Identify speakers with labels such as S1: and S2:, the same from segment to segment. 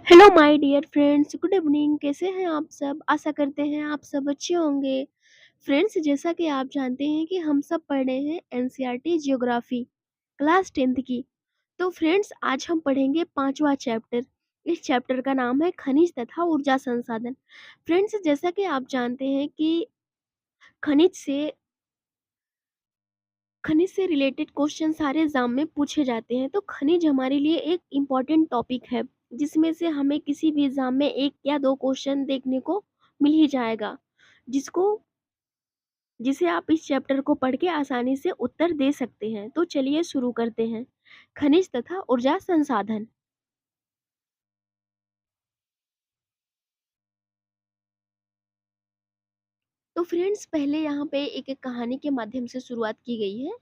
S1: Hello my dear friends, good evening. कैसे हैं आप सब? आशा करते हैं आप सब अच्छे होंगे। फ्रेंड्स, जैसा कि आप जानते हैं कि हम सब पढ़ रहे हैं एनसीईआरटी ज्योग्राफी क्लास 10th की। तो फ्रेंड्स, आज हम पढ़ेंगे पांचवा चैप्टर। इस चैप्टर का नाम है खनिज तथा ऊर्जा संसाधन। फ्रेंड्स, जैसा कि आप जानते हैं कि खनिज से खनिज से रिलेटेड क्वेश्चन सारे एग्जाम में पूछे जाते हैं। तो खनिज हमारे लिए एक इम्पॉर्टेंट टॉपिक है, जिसमें से हमें किसी भी एग्जाम में एक या दो क्वेश्चन देखने को मिल ही जाएगा, जिसको जिसे आप इस चैप्टर को पढ़ के आसानी से उत्तर दे सकते हैं। तो चलिए शुरू करते हैं। खनिज तथा ऊर्जा संसाधन। तो फ्रेंड्स, पहले यहाँ पे एक एक कहानी के माध्यम से शुरुआत की गई है।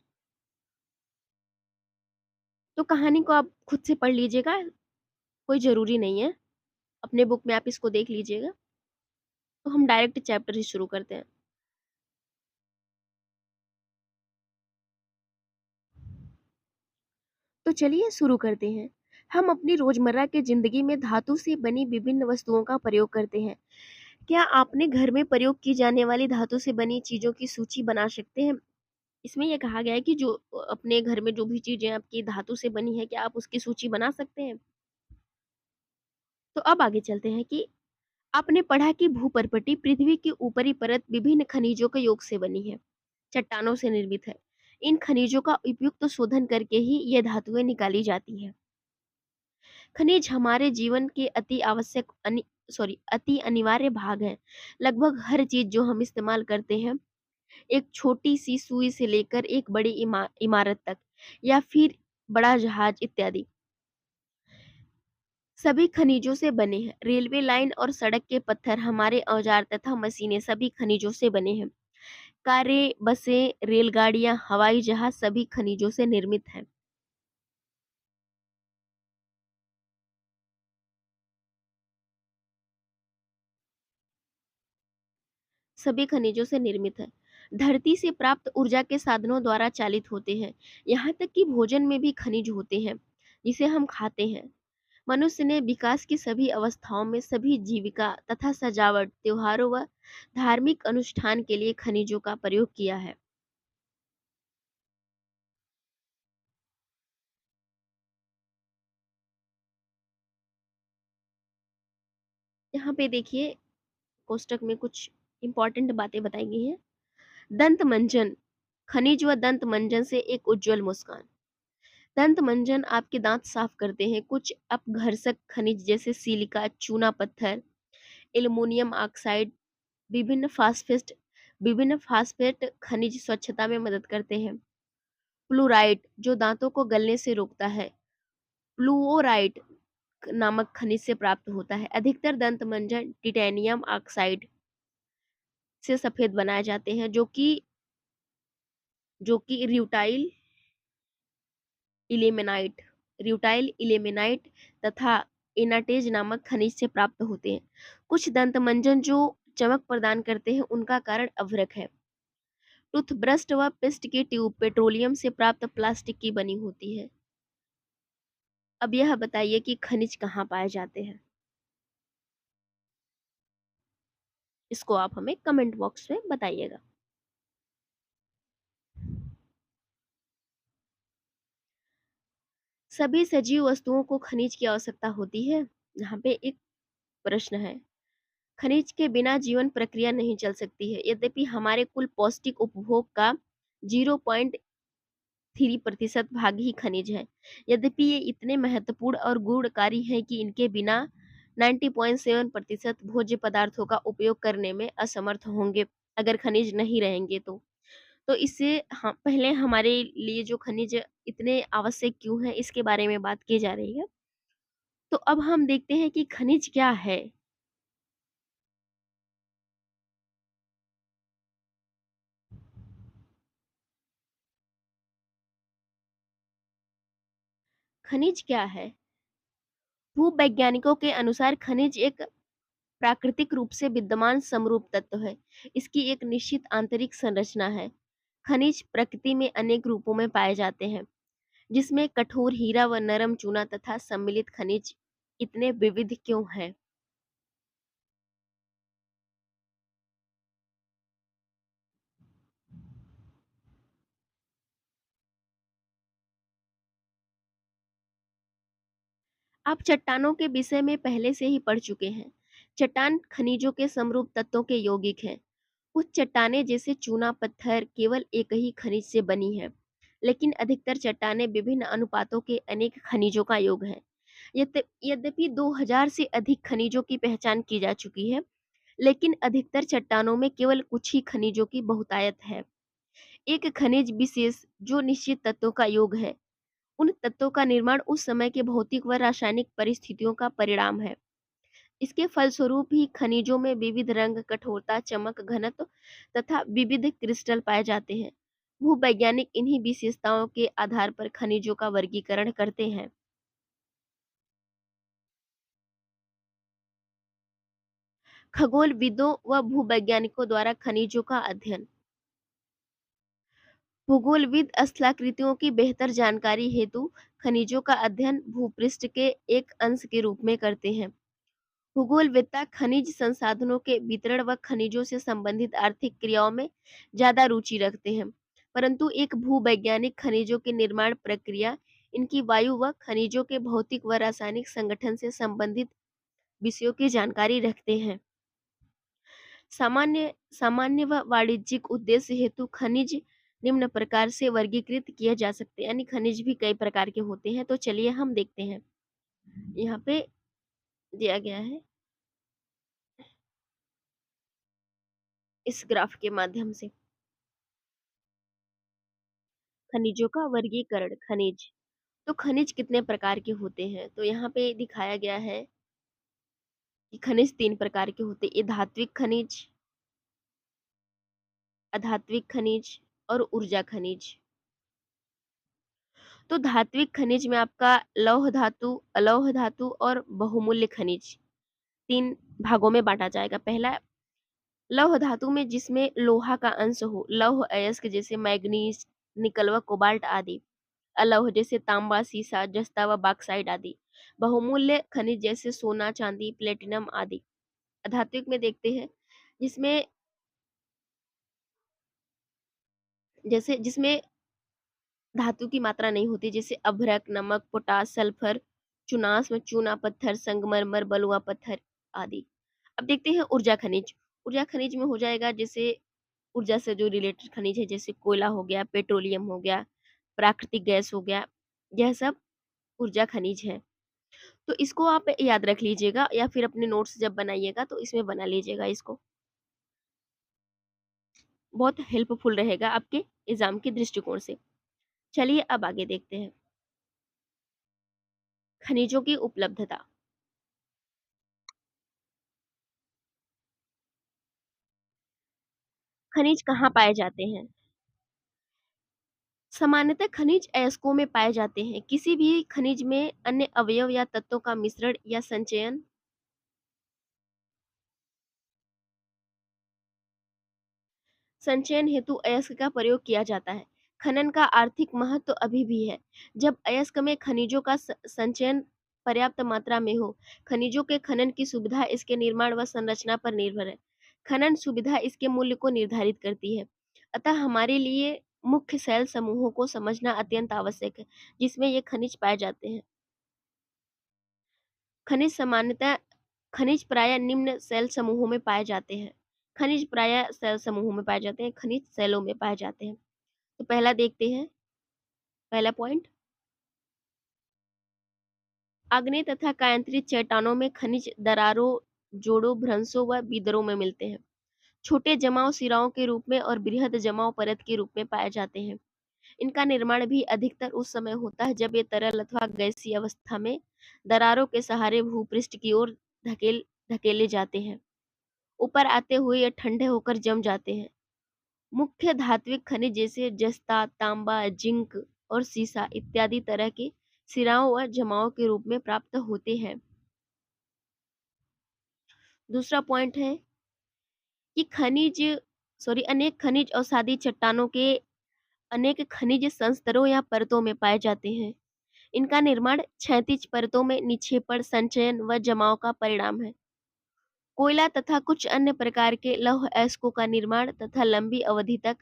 S1: तो कहानी को आप खुद से पढ़ लीजिएगा, कोई जरूरी नहीं है। अपने बुक में आप इसको देख लीजिएगा। तो हम डायरेक्ट चैप्टर ही शुरू करते हैं। तो चलिए शुरू करते हैं। हम अपनी रोजमर्रा की जिंदगी में धातु से बनी विभिन्न वस्तुओं का प्रयोग करते हैं। क्या आपने घर में प्रयोग की जाने वाली धातु से बनी चीजों की सूची बना सकते हैं? इसमें यह कहा गया है कि जो अपने घर में जो भी चीजें आपकी धातु से बनी है, क्या आप उसकी सूची बना सकते हैं? तो अब आगे चलते हैं कि आपने पढ़ा कि भूपर्पटी पृथ्वी की ऊपरी परत विभिन्न खनिजों के योग से बनी है, चट्टानों से निर्मित है। इन खनिजों का उपयुक्त शोधन करके ही ये धातुएं निकाली जाती हैं। खनिज हमारे जीवन के अति अनिवार्य भाग हैं। लगभग हर चीज जो हम इस्तेमाल करते हैं, एक छोटी सी सुई से लेकर एक बड़ी इमारत तक, या फिर बड़ा जहाज इत्यादि, सभी खनिजों से बने हैं। रेलवे लाइन और सड़क के पत्थर, हमारे औजार तथा मशीनें सभी खनिजों से बने हैं। कारें, बसें, रेलगाड़ियां, हवाई जहाज सभी खनिजों से निर्मित हैं। सभी खनिजों से निर्मित है। धरती से प्राप्त ऊर्जा के साधनों द्वारा चालित होते हैं। यहाँ तक कि भोजन में भी खनिज होते हैं, जिसे हम खाते हैं। मनुष्य ने विकास की सभी अवस्थाओं में सभी जीविका तथा सजावट, त्योहारों व धार्मिक अनुष्ठान के लिए खनिजों का प्रयोग किया है। यहाँ पे देखिए, कोष्टक में कुछ इंपॉर्टेंट बातें बताई गई हैं। दंत मंजन, खनिज व दंत मंजन से एक उज्जवल मुस्कान। दंत मंजन आपके दांत साफ करते हैं। कुछ अपघर्षक खनिज जैसे सिलिका, चूना पत्थर, एल्युमिनियम ऑक्साइड, विभिन्न फास्फेट विभिन्न फास्फेट खनिज स्वच्छता में मदद करते हैं। फ्लूराइड, जो दांतों को गलने से रोकता है, फ्लूओराइड नामक खनिज से प्राप्त होता है। अधिकतर दंत मंजन टिटेनियम ऑक्साइड से सफेद बनाए जाते हैं, जो कि इलेमेनाइट र्यूटाइल इलेमेनाइट तथा एनाटेज नामक खनिज से प्राप्त होते हैं। कुछ दंतमंजन जो चमक प्रदान करते हैं, उनका कारण अभ्रक है। टूथब्रश व पेस्ट की ट्यूब पेट्रोलियम से प्राप्त प्लास्टिक की बनी होती है। अब यह बताइए कि खनिज कहाँ पाए जाते हैं? इसको आप हमें कमेंट बॉक्स में बताइएगा। सभी सजीव वस्तुओं को खनिज की आवश्यकता होती है। यहाँ पे एक प्रश्न है। खनिज के बिना जीवन प्रक्रिया नहीं चल सकती है। यद्यपि हमारे कुल पौष्टिक उपभोग का 0.3% भाग ही खनिज है। यद्यपि ये इतने महत्वपूर्ण और गुणकारी हैं कि इनके बिना 90.7% भोज्य पदार्थों का उपयोग करने में असमर्थ होंगे, अगर खनिज नहीं रहेंगे तो इससे पहले हमारे लिए जो खनिज इतने आवश्यक क्यों है, इसके बारे में बात की जा रही है। तो अब हम देखते हैं कि खनिज क्या है। खनिज क्या है? भूवैज्ञानिकों के अनुसार खनिज एक प्राकृतिक रूप से विद्यमान समरूप तत्व है। इसकी एक निश्चित आंतरिक संरचना है। खनिज प्रकृति में अनेक रूपों में पाए जाते हैं, जिसमें कठोर हीरा व नरम चूना तथा सम्मिलित खनिज इतने विविध क्यों हैं? आप चट्टानों के विषय में पहले से ही पढ़ चुके हैं। चट्टान खनिजों के समरूप तत्वों के यौगिक हैं। कुछ चट्टानें जैसे चूना पत्थर केवल एक ही खनिज से बनी है, लेकिन अधिकतर चट्टानें विभिन्न अनुपातों के अनेक खनिजों का योग है। यद्यपि 2000 से अधिक खनिजों की पहचान की जा चुकी है, लेकिन अधिकतर चट्टानों में केवल कुछ ही खनिजों की बहुतायत है। एक खनिज विशेष जो निश्चित तत्वों का योग है, उन तत्वों का निर्माण उस समय के भौतिक व रासायनिक परिस्थितियों का परिणाम है। इसके फलस्वरूप ही खनिजों में विविध रंग, कठोरता, चमक, घनत्व तथा विविध क्रिस्टल पाए जाते हैं। भूवैज्ञानिक इन्हीं विशेषताओं के आधार पर खनिजों का वर्गीकरण करते हैं। खगोलविदों व भूवैज्ञानिकों द्वारा खनिजों का अध्ययन। भूगोलविद स्थलाकृतियों की बेहतर जानकारी हेतु खनिजों का अध्ययन भूपृष्ठ के एक अंश के रूप में करते हैं। भूगोलवेत्ता खनिज संसाधनों के वितरण व खनिजों से संबंधित आर्थिक क्रियाओं में ज्यादा रुचि रखते हैं, परंतु एक भूवैज्ञानिक खनिजों की निर्माण प्रक्रिया, इनकी वायु व खनिजों के भौतिक व रासायनिक संगठन से संबंधित विषयों की जानकारी रखते हैं। सामान्य सामान्य व वाणिज्यिक उद्देश्य हेतु खनिज निम्न प्रकार से वर्गीकृत किए जा सकते हैं, यानी खनिज भी कई प्रकार के होते हैं। तो चलिए हम देखते हैं। यहाँ पे दिया गया है इस ग्राफ के माध्यम से खनिजों का वर्गीकरण। खनिज, तो खनिज कितने प्रकार के होते हैं? तो यहाँ पे दिखाया गया है कि खनिज 3 प्रकार के होते हैं। ये धात्विक खनिज, अधात्विक खनिज और ऊर्जा खनिज। तो धात्विक खनिज में आपका लौह धातु, अलौह धातु और बहुमूल्य खनिज 3 भागों में बांटा जाएगा। पहला लौह धातु में जिसमें लोहा का अंश हो, लौह अयस्क जैसे मैग्नीज, निकल व कोबाल्ट आदि। अलौह जैसे तांबा, सीसा, जस्ता व बॉक्साइट आदि। बहुमूल्य खनिज जैसे सोना, चांदी, प्लेटिनम आदि। आध्यात्मिक में देखते हैं जिसमें जैसे जिसमें धातु की मात्रा नहीं होती, जैसे अभ्रक, नमक, पोटास, सल्फर, चुनास में चूना पत्थर, संगमरमर, बलुआ पत्थर आदि। अब देखते हैं ऊर्जा खनिज। ऊर्जा खनिज में हो जाएगा जैसे ऊर्जा से जो रिलेटेड खनिज है, जैसे कोयला हो गया, पेट्रोलियम हो गया, प्राकृतिक गैस हो गया, यह सब ऊर्जा खनिज है। तो इसको आप याद रख लीजिएगा या फिर अपने नोट्स जब बनाइएगा तो इसमें बना लीजिएगा इसको। बहुत हेल्पफुल रहेगा आपके एग्जाम के दृष्टिकोण से। चलिए अब आगे देखते हैं। खनिजों की उपलब्धता। खनिज कहाँ पाए जाते हैं? सामान्यतः खनिज अयस्कों में पाए जाते हैं। किसी भी खनिज में अन्य अवयव या तत्वों का मिश्रण या संचयन हेतु अयस्क का प्रयोग किया जाता है। खनन का आर्थिक महत्व अभी भी है। जब अयस्क में खनिजों का संचयन पर्याप्त मात्रा में हो, खनिजों के खनन की सुविधा इसके निर्माण व संरचना पर निर्भर है। खनन सुविधा इसके मूल्य को निर्धारित करती है। अतः हमारे लिए मुख्य शैल समूहों को समझना अत्यंत आवश्यक है, जिसमें ये खनिज पाए जाते हैं। खनिज सामान्यतः खनिज प्रायः निम्न सेल समूहों में पाए जाते हैं। खनिज प्रायः सेल समूहों में पाए जाते हैं, खनिज सेलों में पाए जाते हैं। तो पहला देखते हैं, पहला पॉइंट, आग्नेय तथा कायांतरित चट्टानों में खनिज दरारों, जोड़ों, भ्रंशों व बिदरों में मिलते हैं। छोटे जमाव सिराओं के रूप में और बृहद जमाव परत के रूप में पाए जाते हैं। इनका निर्माण भी अधिकतर उस समय होता है जब ये तरल अथवा गैसीय अवस्था में दरारों के सहारे भूपृष्ठ की ओर धकेले जाते हैं। ऊपर आते हुए ये ठंडे होकर जम जाते हैं। मुख्य धात्विक खनिज जैसे जस्ता, तांबा, जिंक और सीसा इत्यादि तरह के सिराओं व जमाओं के रूप में प्राप्त होते हैं। दूसरा पॉइंट है कि अनेक खनिज अवसादी चट्टानों के अनेक खनिज संस्तरों या परतों में पाए जाते हैं। इनका निर्माण क्षैतिज परतों में निक्षेपण, संचयन व जमाव का परिणाम है। कोयला तथा कुछ अन्य प्रकार के लौह अयस्कों का निर्माण तथा लंबी अवधि तक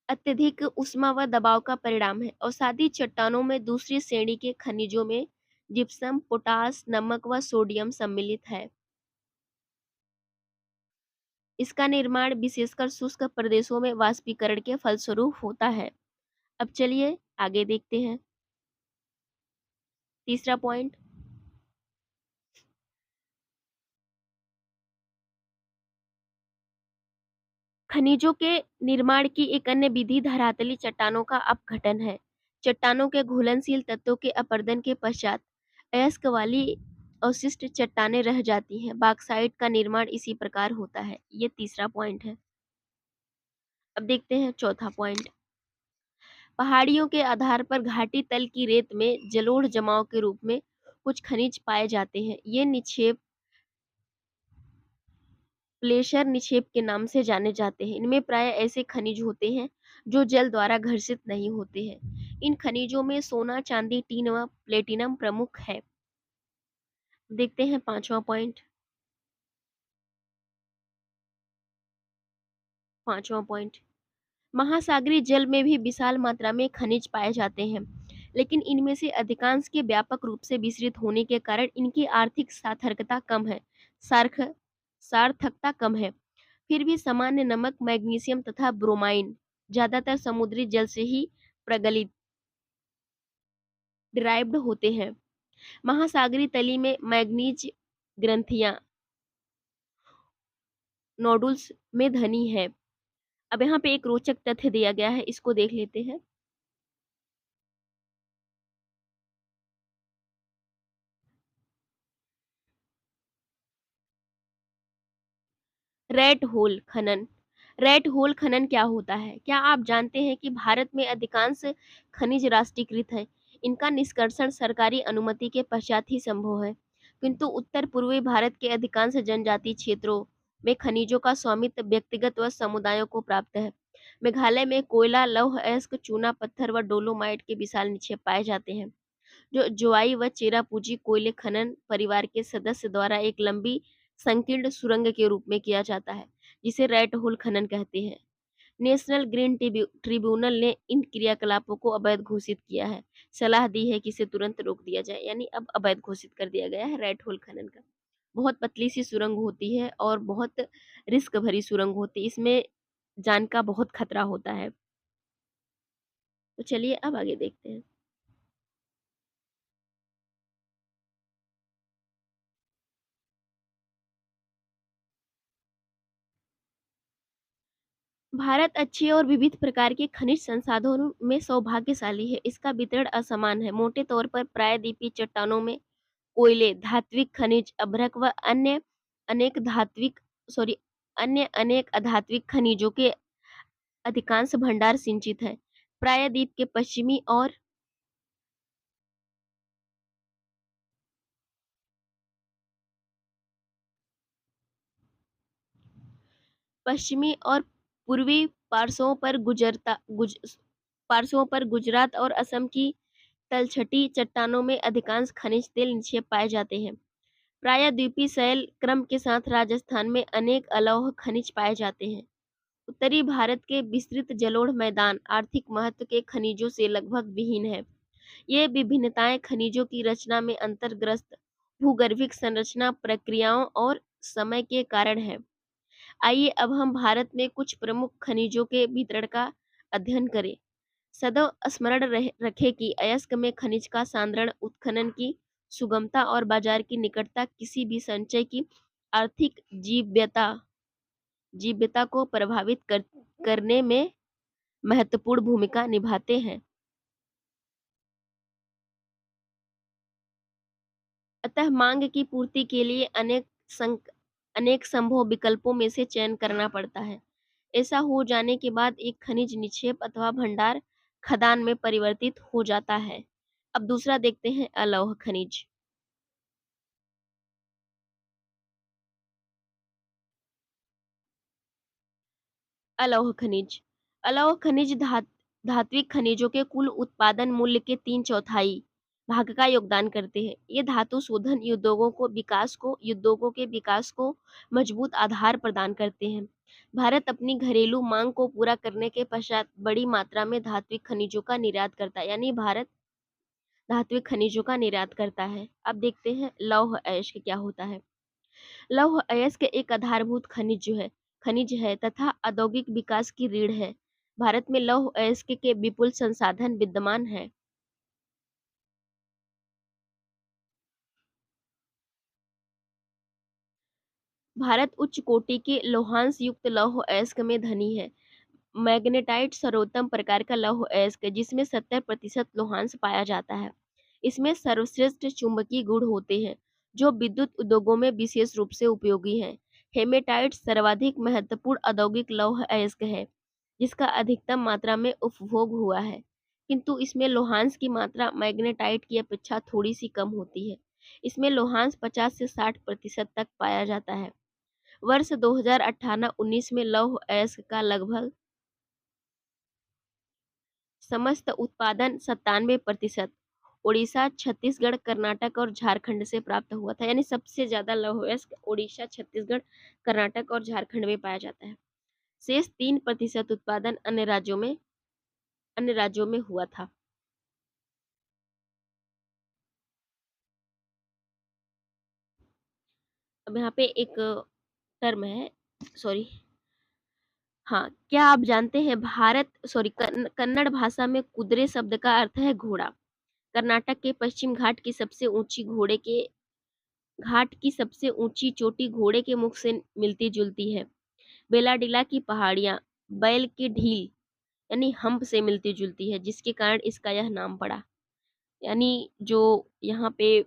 S1: अत्यधिक ऊष्मा व दबाव का परिणाम है। अवसादी चट्टानों में दूसरी श्रेणी के खनिजों में जिप्सम, पोटास, नमक व सोडियम सम्मिलित है। इसका निर्माण विशेषकर शुष्क प्रदेशों में वाष्पीकरण के फलस्वरूप होता है। अब चलिए आगे देखते हैं। तीसरा पॉइंट, खनिजों के निर्माण की एक अन्य विधि धरातली चट्टानों का अपघटन है। चट्टानों के घुलनशील तत्वों के अपरदन के पश्चात अयस्क वाली अवशिष्ट चट्टानें रह जाती हैं। बॉक्साइट का निर्माण इसी प्रकार होता है। ये तीसरा पॉइंट है। अब देखते हैं चौथा पॉइंट। पहाड़ियों के आधार पर घाटी तल की रेत में जलोढ़ जमाव के रूप में कुछ खनिज पाए जाते हैं। ये निक्षेप प्लेशर निक्षेप के नाम से जाने जाते हैं। इनमें प्राय ऐसे खनिज होते हैं जो जल द्वारा घर्षित नहीं होते हैं। इन खनिजों में सोना, चांदी, टीन व प्लेटिनम प्रमुख है। देखते हैं पांचवा पॉइंट। महासागरीय जल में भी विशाल मात्रा में खनिज पाए जाते हैं, लेकिन इनमें से अधिकांश के व्यापक रूप से विस्तृत होने के कारण इनकी आर्थिक सार्थकता कम है सार्थ सार्थकता कम है। फिर भी सामान्य नमक, मैग्नीशियम तथा ब्रोमाइन ज्यादातर समुद्री जल से ही प्रगलित डिराइव्ड होते हैं। महासागरीय तली में मैग्नीज ग्रंथियां नोडुल्स में धनी है। अब यहाँ पे एक रोचक तथ्य दिया गया है, इसको देख लेते हैं। रेड होल खनन। रेड होल खनन क्या होता है? क्या आप जानते हैं कि भारत में अधिकांश खनिज राष्ट्रीयकृत है? इनका निष्कर्षण सरकारी अनुमति के पश्चात ही संभव है, किंतु उत्तर पूर्वी भारत के अधिकांश जनजातीय क्षेत्रों में खनिजों का स्वामित्व व्यक्तिगत व समुदायों को प्राप्त है। मेघालय में कोयला, लौह अयस्क, चूना पत्थर व डोलोमाइट के विशाल निक्षेप पाए जाते हैं, जो जोआई व चेरापूंजी कोयले खनन परिवार के सदस्य द्वारा एक लंबी संकीर्ण सुरंग के रूप में किया जाता है, जिसे रेड होल खनन कहते हैं। नेशनल ग्रीन ट्रिब्यूनल ने इन क्रियाकलापों को अवैध घोषित किया है। सलाह दी है कि इसे तुरंत रोक दिया जाए, यानी अब अवैध घोषित कर दिया गया है रेड होल खनन का। बहुत पतली सी सुरंग होती है और बहुत रिस्क भरी सुरंग होती है, इसमें जान का बहुत खतरा होता है। तो चलिए अब आगे देखते हैं। भारत अच्छे और विविध प्रकार के खनिज संसाधनों में सौभाग्यशाली है। इसका वितरण असमान है। मोटे तौर पर प्रायद्वीपीय चट्टानों में कोयले, धात्विक खनिज, अभ्रक व अनेक धात्विक सॉरी अन्य अनेक अधात्विक खनिजों के अधिकांश भंडार सिंचित है। प्रायद्वीप के पश्चिमी और पूर्वी पार्श्वों पर गुजरात और असम की तलछटी चट्टानों में अधिकांश खनिज तेल निक्षेप पाए जाते हैं। प्रायद्वीपीय शैल क्रम के साथ राजस्थान में अनेक अलौह खनिज पाए जाते हैं। उत्तरी भारत के विस्तृत जलोढ़ मैदान आर्थिक महत्व के खनिजों से लगभग विहीन है। ये विभिन्नताएं खनिजों की रचना में अंतर्ग्रस्त भूगर्भिक संरचना प्रक्रियाओं और समय के कारण है। आइए अब हम भारत में कुछ प्रमुख खनिजों के वितरण का अध्ययन करें। सदैव स्मरण रखें कि अयस्क में खनिज का सांद्रण, उत्खनन की सुगमता और बाजार की निकटता किसी भी संचय की आर्थिक जीव्यता को करने में महत्वपूर्ण भूमिका निभाते हैं। अतः मांग की पूर्ति के लिए अनेक संभव विकल्पों में से चयन करना पड़ता है। ऐसा हो जाने के बाद एक खनिज निक्षेप अथवा भंडार खदान में परिवर्तित हो जाता है। अब दूसरा देखते हैं, अलौह खनिज। अलौह खनिज। अलौह खनिज धात्विक खनिजों के कुल उत्पादन मूल्य के 3/4 भाग का योगदान करते हैं। ये धातु शोधन उद्योगों के विकास को मजबूत आधार प्रदान करते हैं। भारत अपनी घरेलू मांग को पूरा करने के पश्चात बड़ी मात्रा में धात्विक खनिजों का निर्यात करता है, यानी भारत धात्विक खनिजों का निर्यात करता है। अब देखते हैं लौह अयस्क क्या होता है। लौह अयस्क एक आधारभूत खनिज है तथा औद्योगिक विकास की रीढ़ है। भारत में लौह अयस्क के विपुल संसाधन विद्यमान है। भारत उच्च कोटि के लोहांश युक्त लौह अयस्क में धनी है। मैग्नेटाइट सर्वोत्तम प्रकार का लौह अयस्क है जिसमें 70% लोहांश पाया जाता है। इसमें सर्वश्रेष्ठ चुंबकीय गुण होते हैं जो विद्युत उद्योगों में विशेष रूप से उपयोगी हैं। हेमेटाइट सर्वाधिक महत्वपूर्ण औद्योगिक लौह अयस्क है जिसका अधिकतम मात्रा में उपभोग हुआ है, किंतु इसमें लोहांश की मात्रा मैग्नेटाइट की अपेक्षा थोड़ी सी कम होती है। इसमें लोहांश 50 से 60% तक पाया जाता है। वर्ष 2018-19 में लौह अयस्क का लगभग समस्त उत्पादन 97% ओडिशा, छत्तीसगढ़, कर्नाटक और झारखंड से प्राप्त हुआ था। यानी सबसे ज्यादा लौह अयस्क ओडिशा, छत्तीसगढ़, कर्नाटक और झारखंड में पाया जाता है। शेष 3% उत्पादन अन्य राज्यों में हुआ था। अब यहाँ पे एक टर्म है, सॉरी, हाँ, क्या आप जानते हैं कन्नड़ भाषा में कुதிरे शब्द का अर्थ है घोड़ा। कर्नाटक के पश्चिम घाट की सबसे ऊंची चोटी घोड़े के मुख से मिलती जुलती है। बेलाडीला की पहाड़ियां बैल की ढील यानी हम्प से मिलती जुलती है जिसके कारण इसका यह नाम पड़ा। यानी जो यहाँ पे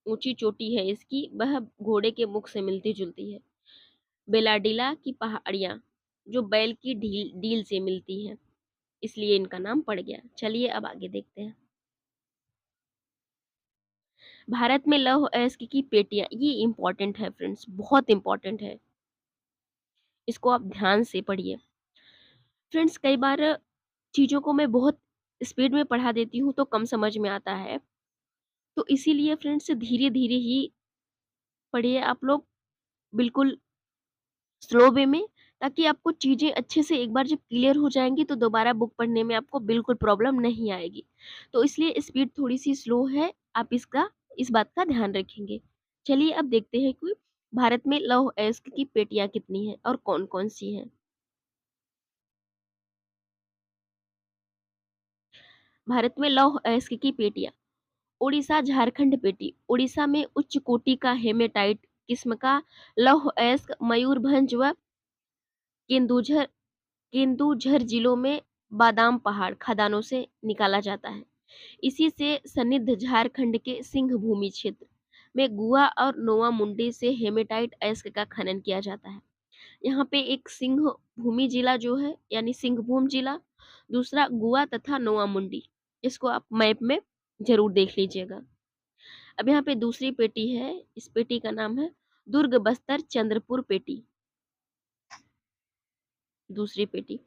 S1: ऊंची चोटी है इसकी वह घोड़े के मुख से मिलती जुलती है। बेलाडीला की पहाड़ियां जो बैल की डील से मिलती हैं, इसलिए इनका नाम पड़ गया। चलिए अब आगे देखते हैं। भारत में लौह अयस्क की पेटियां, ये इंपॉर्टेंट है फ्रेंड्स, बहुत इंपॉर्टेंट है, इसको आप ध्यान से पढ़िए। फ्रेंड्स, कई बार चीजों को मैं बहुत स्पीड में पढ़ा देती हूँ तो कम समझ में आता है, तो इसीलिए फ्रेंड्स धीरे धीरे ही पढ़िए आप लोग, बिल्कुल स्लो वे में, ताकि आपको चीजें अच्छे से एक बार जब क्लियर हो जाएंगी तो दोबारा बुक पढ़ने में आपको बिल्कुल प्रॉब्लम नहीं आएगी। तो इसलिए स्पीड थोड़ी सी स्लो है, आप इस बात का ध्यान रखेंगे। चलिए अब देखते हैं कि भारत में लौह अयस्क की पेटियां कितनी हैं और कौन कौन सी हैं। भारत में लौह अयस्क की पेटियां। ओडिशा झारखंड पेटी। ओडिशा में उच्च कोटि का हेमेटाइट किस्म का लौह अयस्क मयूरभंज व केंदुझर केंदुझर जिलों में बादाम पहाड़ खदानों से निकाला जाता है। इसी से सन्निध झारखंड के सिंह भूमि क्षेत्र में गुआ और नोआ मुंडी से हेमेटाइट अयस्क का खनन किया जाता है। यहाँ पे एक सिंह भूमि जिला जो है यानी सिंहभूम जिला, दूसरा गुआ तथा नोआ मुंडी, इसको आप मैप में जरूर देख लीजिएगा। अब यहाँ पे दूसरी पेटी है, इस पेटी का नाम है दुर्ग बस्तर चंद्रपुर पेटी। दूसरी पेटी,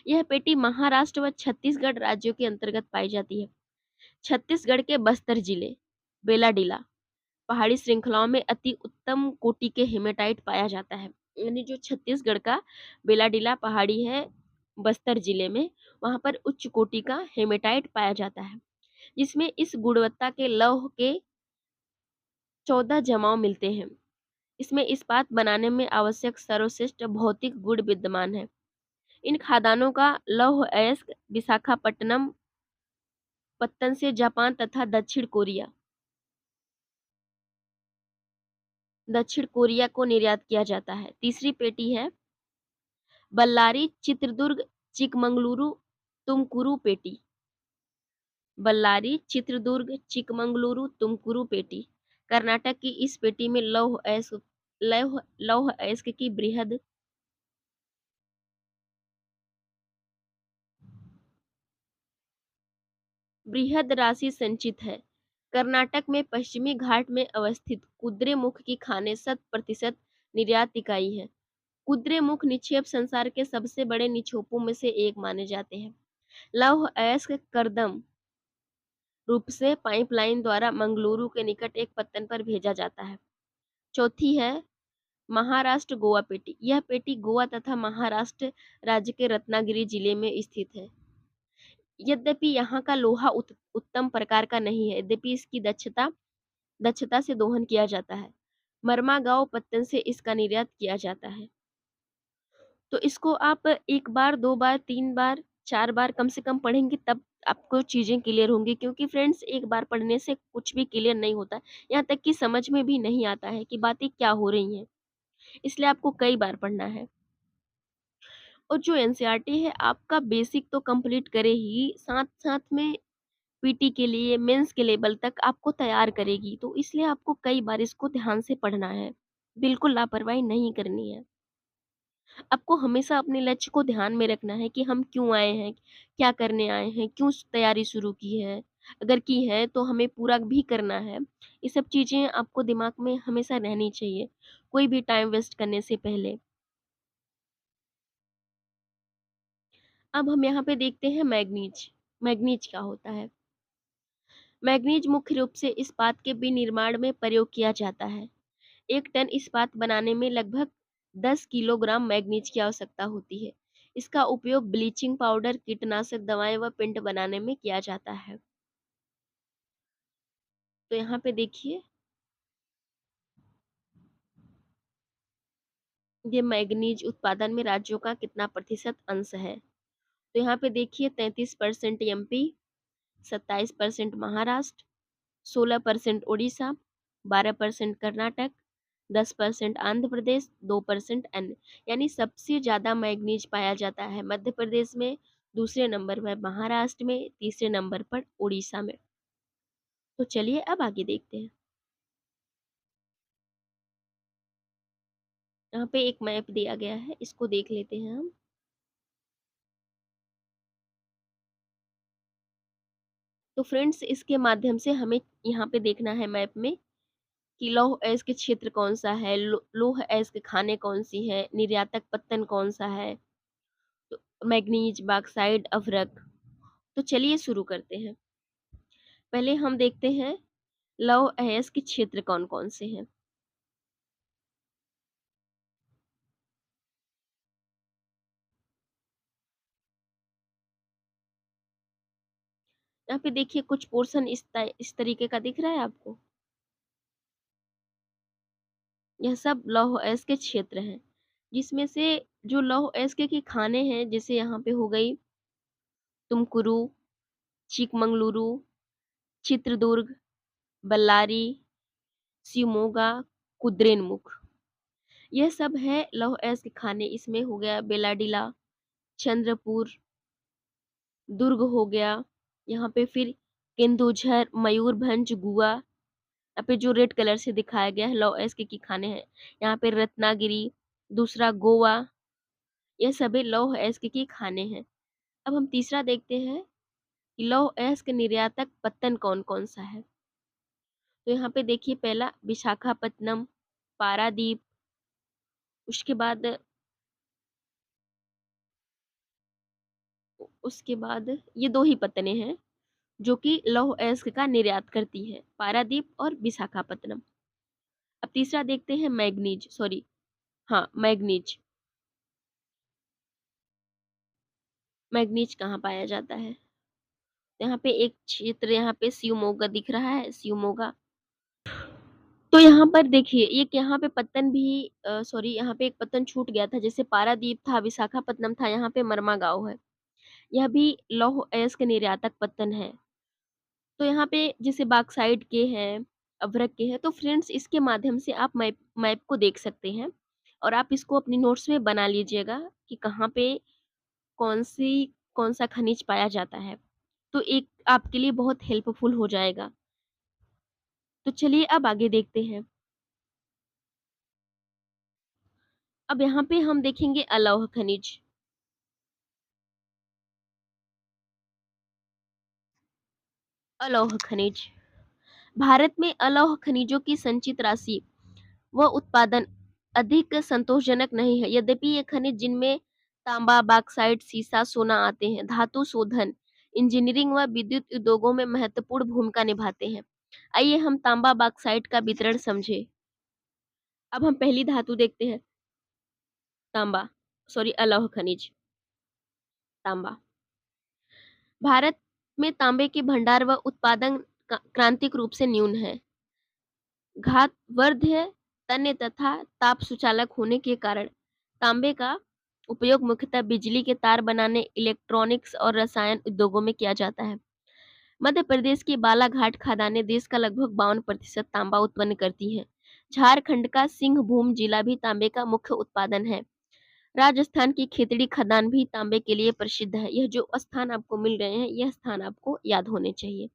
S1: यह पेटी महाराष्ट्र व छत्तीसगढ़ राज्यों के अंतर्गत पाई जाती है। छत्तीसगढ़ के बस्तर जिले बेलाडीला पहाड़ी श्रृंखलाओं में अति उत्तम कोटि के हेमेटाइट पाया जाता है। यानी जो छत्तीसगढ़ का बेलाडीला पहाड़ी है बस्तर जिले में, वहां पर उच्च कोटि का हेमेटाइट पाया जाता है जिसमें इस गुणवत्ता के लौह के 14 जमाव मिलते हैं। इसमें इस्पात बनाने में आवश्यक सर्वश्रेष्ठ भौतिक गुण विद्यमान है। इन खदानों का लौह अयस्क विशाखापट्टनम, पत्तन से जापान तथा दक्षिण कोरिया को निर्यात किया जाता है। तीसरी पेटी है बल्लारी चित्रदुर्ग चिकमंगलुरु तुमकुरू पेटी। बल्लारी चित्रदुर्ग चिकमंगलुरु तुमकुरू पेटी। कर्नाटक की इस पेटी में लौह अयस्क की बृहद राशि संचित है। कर्नाटक में पश्चिमी घाट में अवस्थित कुद्रे मुख की खानें 100% निर्यात इकाई है। कुद्रेमुख निक्षेप संसार के सबसे बड़े निक्षेपों में से एक माने जाते हैं। लौह अयस्क करदम रूप से पाइपलाइन द्वारा मंगलुरु के निकट एक पत्तन पर भेजा जाता है। चौथी है महाराष्ट्र गोवा पेटी। यह पेटी गोवा तथा महाराष्ट्र राज्य के रत्नागिरी जिले में स्थित है। यद्यपि यहाँ का लोहा उत्तम प्रकार का नहीं है, यद्यपि इसकी दक्षता से दोहन किया जाता है। मरमागांव पत्तन से इसका निर्यात किया जाता है। तो इसको आप एक बार, दो बार, तीन बार, चार बार कम से कम पढ़ेंगे, तब आपको चीजें क्लियर होंगी, क्योंकि फ्रेंड्स एक बार पढ़ने से कुछ भी क्लियर नहीं होता, यहाँ तक कि समझ में भी नहीं आता है कि बातें क्या हो रही हैं। इसलिए आपको कई बार पढ़ना है। और जो एनसीईआरटी है आपका बेसिक तो कंप्लीट करे ही, साथ साथ में पीटी के लिए, मेंस के लेवल तक आपको तैयार करेगी। तो इसलिए आपको कई बार इसको ध्यान से पढ़ना है, बिल्कुल लापरवाही नहीं करनी है। आपको हमेशा अपने लक्ष्य को ध्यान में रखना है कि हम क्यों आए हैं, क्या करने आए हैं, क्यों तैयारी शुरू की है, अगर की है तो हमें पूरा भी करना है। ये सब चीजें आपको दिमाग में हमेशा रहनी चाहिए, कोई भी टाइम वेस्ट करने से पहले। अब हम यहाँ पे देखते हैं मैग्नीज। मैग्नीज क्या होता है? मैग्नीज मुख्य रूप से इस्पात के विनिर्माण में प्रयोग किया जाता है। 1 टन इस्पात बनाने में लगभग 10 किलोग्राम मैग्नीज की आवश्यकता होती है। इसका उपयोग ब्लीचिंग पाउडर, कीटनाशक दवाएं व पेंट बनाने में किया जाता है। तो यहाँ पे देखिए, ये मैग्नीज उत्पादन में राज्यों का कितना प्रतिशत अंश है। तो यहाँ पे देखिए 33% एमपी, 27% महाराष्ट्र, 16% उड़ीसा, 12% कर्नाटक, 10% आंध्र प्रदेश, 2% अन्य। यानी सबसे ज्यादा मैग्नीज पाया जाता है मध्य प्रदेश में, दूसरे नंबर पर महाराष्ट्र में, तीसरे नंबर पर उड़ीसा में। तो चलिए अब आगे देखते हैं। यहाँ पे एक मैप दिया गया है, इसको देख लेते हैं हम। तो फ्रेंड्स इसके माध्यम से हमें यहाँ पे देखना है मैप में कि लौह अयस्क के क्षेत्र कौन सा है, लौह अयस्क खाने कौन सी है, निर्यातक पत्तन कौन सा है, तो मैग्नीज, बॉक्साइट, अभ्रक। तो चलिए शुरू करते हैं। पहले हम देखते हैं लौह अयस्क के क्षेत्र कौन कौन से हैं। यहाँ पे देखिए कुछ पोर्शन इस तरीके का दिख रहा है आपको। यह सब लौह अयस्क के क्षेत्र हैं, जिसमें से जो लौह अयस्क के खाने हैं, जैसे यहाँ पे हो गई तुमकुरू, चिकमंगलुरु, चित्रदुर्ग, बल्लारी, शिवमोगा, कुद्रेमुख, यह सब है लौह अयस्क के खाने। इसमें हो गया बेलाडीला, चंद्रपुर, दुर्ग हो गया, यहाँ पे फिर केंदुझर, मयूरभंज, गुआ, यहाँ पे जो रेड कलर से दिखाया गया है लौह अयस्क की खाने हैं। यहाँ पे रत्नागिरी, दूसरा गोवा, यह सभी लौह अयस्क की खाने हैं। अब हम तीसरा देखते हैं कि लौह अयस्क निर्यातक पत्तन कौन कौन सा है। तो यहाँ पे देखिए पहला विशाखापत्तनम, पारादीप, उसके बाद ये दो ही पत्तनें हैं जो कि लौह अयस्क का निर्यात करती है, पारादीप और विशाखापत्तनम। अब तीसरा देखते हैं मैग्नीज, सॉरी, हाँ मैग्नीज। मैग्नीज कहाँ पाया जाता है? यहाँ पे एक क्षेत्र, यहाँ पे शिवमोगा दिख रहा है, शिवमोगा। तो यहाँ पर देखिए एक यहाँ पे पत्तन भी, सॉरी, यहाँ पे एक पत्तन छूट गया था, जैसे पारादीप था, विशाखापत्तनम था, यहाँ पे मरमा गांव है। यह भी लौह अयस्क निर्यातक पत्तन है। तो यहाँ पे जैसे बॉक्साइट के हैं, अभ्रक के हैं। तो फ्रेंड्स इसके माध्यम से आप मैप मैप को देख सकते हैं, और आप इसको अपनी नोट्स में बना लीजिएगा कि कहाँ पे कौन सा खनिज पाया जाता है। तो एक आपके लिए बहुत हेल्पफुल हो जाएगा। तो चलिए अब आगे देखते हैं। अब यहाँ पे हम देखेंगे अलौह खनिज। अलौह खनिज, भारत में अलौह खनिजों की संचित राशि व उत्पादन अधिक संतोषजनक नहीं है। यद्यपि ये खनिज जिनमें तांबा, बॉक्साइट, सीसा, सोना आते हैं, धातु शोधन, इंजीनियरिंग व विद्युत उद्योगों में महत्वपूर्ण भूमिका निभाते हैं। आइए हम तांबा बॉक्साइट का वितरण समझें। अब हम पहली धातु देखते हैं, तांबा, अलौह खनिज, तांबा। भारत में तांबे के भंडार व उत्पादन क्रांतिक रूप से न्यून है। घातवर्ध्य, तन्य तथा ताप सुचालक होने के कारण तांबे का उपयोग मुख्यतः बिजली के तार बनाने, इलेक्ट्रॉनिक्स और रसायन उद्योगों में किया जाता है। मध्य प्रदेश की बालाघाट खदानें देश का लगभग 52% तांबा उत्पन्न करती हैं। झारखंड का सिंहभूम जिला भी तांबे का मुख्य उत्पादन है। राजस्थान की खेतड़ी खदान भी तांबे के लिए प्रसिद्ध है। यह जो स्थान आपको मिल रहे हैं, यह स्थान आपको याद होने चाहिए।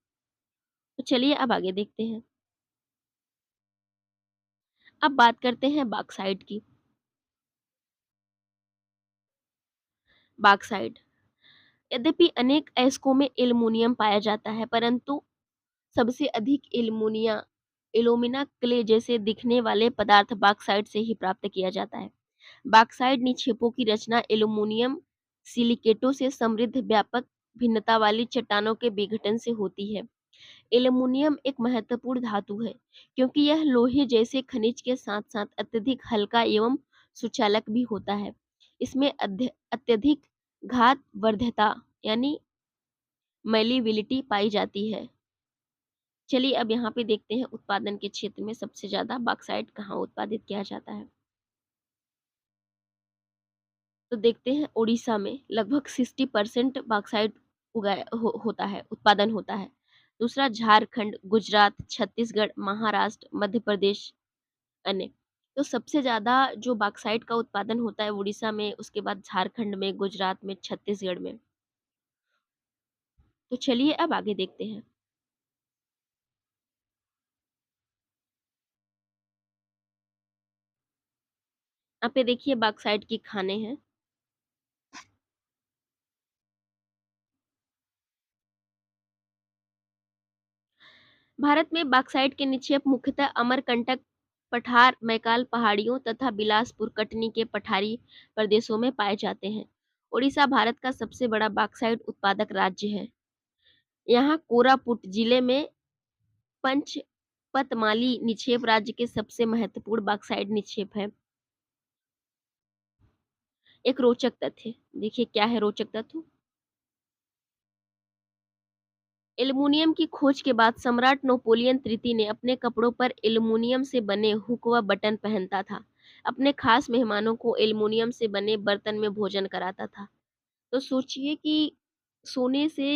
S1: तो चलिए अब आगे देखते हैं। अब बात करते हैं बॉक्साइट की। बॉक्साइट, यद्यपि अनेक अयस्कों में एल्युमिनियम पाया जाता है, परंतु सबसे अधिक एल्यूमिना क्ले जैसे दिखने वाले पदार्थ बॉक्साइट से ही प्राप्त किया जाता है। बॉक्साइट निक्षेपों की रचना एल्यूमीनियम सिलिकेटों से समृद्ध व्यापक भिन्नता वाली चट्टानों के विघटन से होती है। एल्यूमीनियम एक महत्वपूर्ण धातु है क्योंकि यह लोहे जैसे खनिज के साथ साथ अत्यधिक हल्का एवं सुचालक भी होता है। इसमें अत्यधिक घात वर्ध्यता यानी मैलिबिलिटी पाई जाती है। चलिए अब यहाँ पे देखते हैं उत्पादन के क्षेत्र में सबसे ज्यादा बॉक्साइट कहाँ उत्पादित किया जाता है। तो देखते हैं उड़ीसा में लगभग 60% बॉक्साइट होता है, उत्पादन होता है। दूसरा झारखंड, गुजरात, छत्तीसगढ़, महाराष्ट्र, मध्य प्रदेश, अन्य। तो सबसे ज्यादा जो बॉक्साइट का उत्पादन होता है उड़ीसा में, उसके बाद झारखंड में, गुजरात में, छत्तीसगढ़ में। तो चलिए अब आगे देखते हैं। यहाँ पे देखिए बॉक्साइट की खाने हैं। भारत में बॉक्साइट के निक्षेप मुख्यतः अमरकंटक पठार, मैकाल पहाड़ियों तथा बिलासपुर, कटनी के पठारी प्रदेशों में पाए जाते हैं। उड़ीसा भारत का सबसे बड़ा बॉक्साइट उत्पादक राज्य है। यहाँ कोरापुट जिले में पंचपतमाली निक्षेप राज्य के सबसे महत्वपूर्ण बॉक्साइट निक्षेप है। एक रोचक तथ्य देखिए, क्या है रोचक तथ्य। एल्युमिनियम की खोज के बाद सम्राट नेपोलियन तृतीय ने अपने कपड़ों पर एल्युमिनियम से बने हुक व बटन पहनता था। अपने खास मेहमानों को एल्युमिनियम से बने बर्तन में भोजन कराता था। तो सोचिए कि सोने से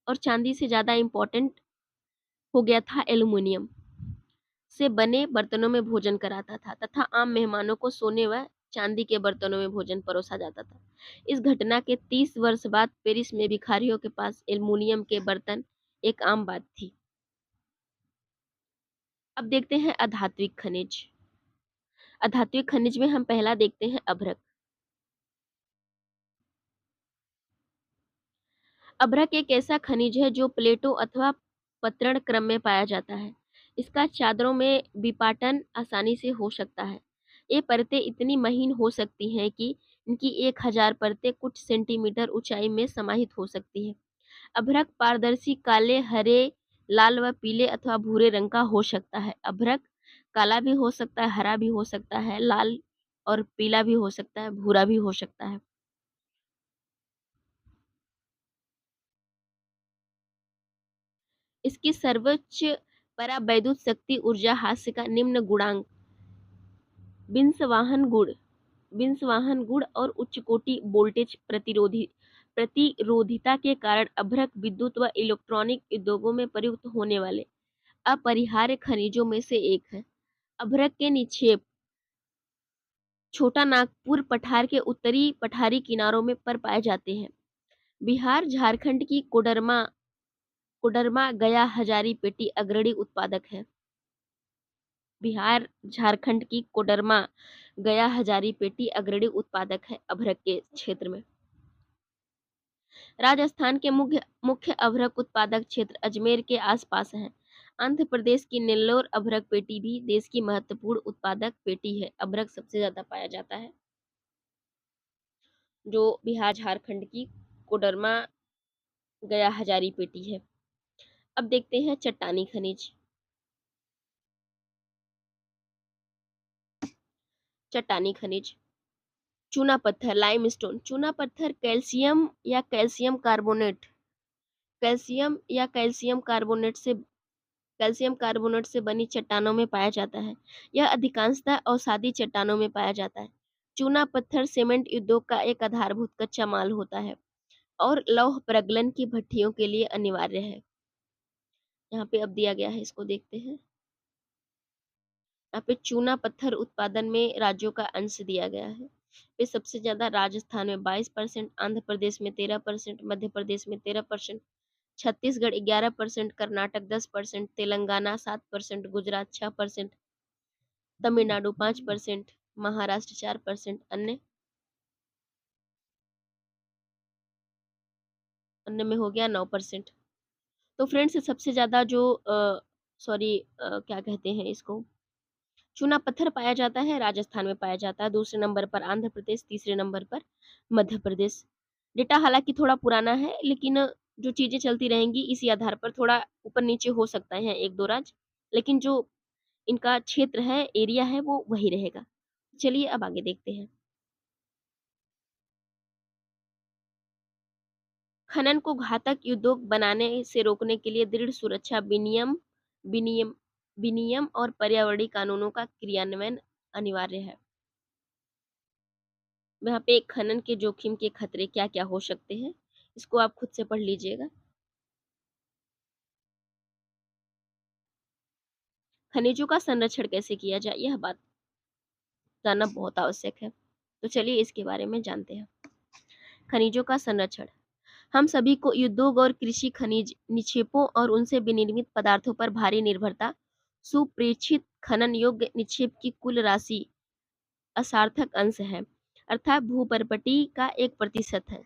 S1: और चांदी से ज्यादा इम्पोर्टेंट हो गया था एल्युमिनियम। से बने बर्तनों में भोजन कराता था तथा आम मेहमानों को सोने व चांदी के बर्तनों में भोजन परोसा जाता था। इस घटना के 30 वर्ष बाद पेरिस में भिखारियों के पास एल्युमिनियम के बर्तन एक आम बात थी। अब देखते हैं अधात्विक खनिज। अधात्विक खनिज में हम पहला देखते हैं अभ्रक। अभ्रक एक ऐसा खनिज है जो प्लेटों अथवा पतरण क्रम में पाया जाता है। इसका चादरों में विपाटन आसानी से हो सकता है। ये परतें इतनी महीन हो सकती हैं कि इनकी 1000 परतें कुछ सेंटीमीटर ऊंचाई में समाहित हो सकती है। अभ्रक पारदर्शी काले, हरे, लाल व पीले अथवा भूरे रंग का हो सकता है। अभ्रक काला भी हो सकता है, हरा भी हो सकता है, लाल और पीला भी हो सकता है, भूरा भी हो सकता है। इसकी सर्वोच्च परावैद्युत शक्ति ऊर्जा हास्य का निम्न गुणांक बिंसवाहन गुण और उच्च कोटि वोल्टेज प्रतिरोधिता के कारण अभ्रक विद्युत व इलेक्ट्रॉनिक उद्योगों में प्रयुक्त होने वाले अपरिहार्य खनिजों में से एक है। अभ्रक के निक्षेप छोटा नागपुर पठार के उत्तरी पठारी किनारों में पर पाए जाते हैं। बिहार, झारखंड की कोडरमा गया हजारी पेटी अग्रणी उत्पादक है। बिहार, झारखंड की कोडरमा गया हजारी पेटी अग्रणी उत्पादक है अभ्रक के क्षेत्र में। राजस्थान के मुख्य मुख्य अभ्रक उत्पादक क्षेत्र अजमेर के आसपास है। आंध्र प्रदेश की नेल्लोर अभ्रक पेटी भी देश की महत्वपूर्ण उत्पादक पेटी है। अभ्रक सबसे ज्यादा पाया जाता है, जो बिहार झारखंड की कोडरमा गया हजारी पेटी है। अब देखते हैं चट्टानी खनिज। चट्टानी खनिज, चूना पत्थर लाइमस्टोन। चूना पत्थर कैल्शियम या कैल्शियम कार्बोनेट से बनी चट्टानों में पाया जाता है। यह अधिकांशतः अवसादी चट्टानों में पाया जाता है। चूना पत्थर सीमेंट उद्योग का एक आधारभूत कच्चा माल होता है और लौह प्रगलन की भट्टियों के लिए अनिवार्य है। यहाँ पे अब दिया गया है, इसको देखते हैं। यहाँ पे चूना पत्थर उत्पादन में राज्यों का अंश दिया गया है। पे सबसे ज्यादा राजस्थान में 22%, आंध्र प्रदेश में 13%, मध्य प्रदेश में 13%, छत्तीसगढ़ 11%, कर्नाटक 10%, तेलंगाना 7%, गुजरात 6%, तमिलनाडु 5%, महाराष्ट्र 4%, अन्य में हो गया 9%। तो फ्रेंड्स सबसे ज्यादा जो क्या कहते हैं इसको, चूना पत्थर पाया जाता है राजस्थान में पाया जाता है। दूसरे नंबर पर आंध्र प्रदेश, तीसरे नंबर पर मध्य प्रदेश। डेटा हालांकि थोड़ा पुराना है, लेकिन जो चीजें चलती रहेंगी इसी आधार पर थोड़ा ऊपर नीचे हो सकता है एक दो राज्य, लेकिन जो इनका क्षेत्र है, एरिया है, वो वही रहेगा। चलिए अब आगे देखते हैं। खनन को घातक उद्योग बनाने से रोकने के लिए दृढ़ सुरक्षा विनियम विनियम और पर्यावरणीय कानूनों का क्रियान्वयन अनिवार्य है। वहाँ पे खनन के जोखिम के खतरे क्या क्या हो सकते हैं, इसको आप खुद से पढ़ लीजिएगा। खनिजों का संरक्षण कैसे किया जाए, यह बात जानना बहुत आवश्यक है। तो चलिए इसके बारे में जानते हैं। खनिजों का संरक्षण, हम सभी को उद्योग और कृषि खनिज निक्षेपों और उनसे विनिर्मित पदार्थों पर भारी निर्भरता, सुप्रेक्षित खनन योग्य निक्षेप की कुल राशि असार्थक अंश है, अर्थात भूपर्पटी का 1% है।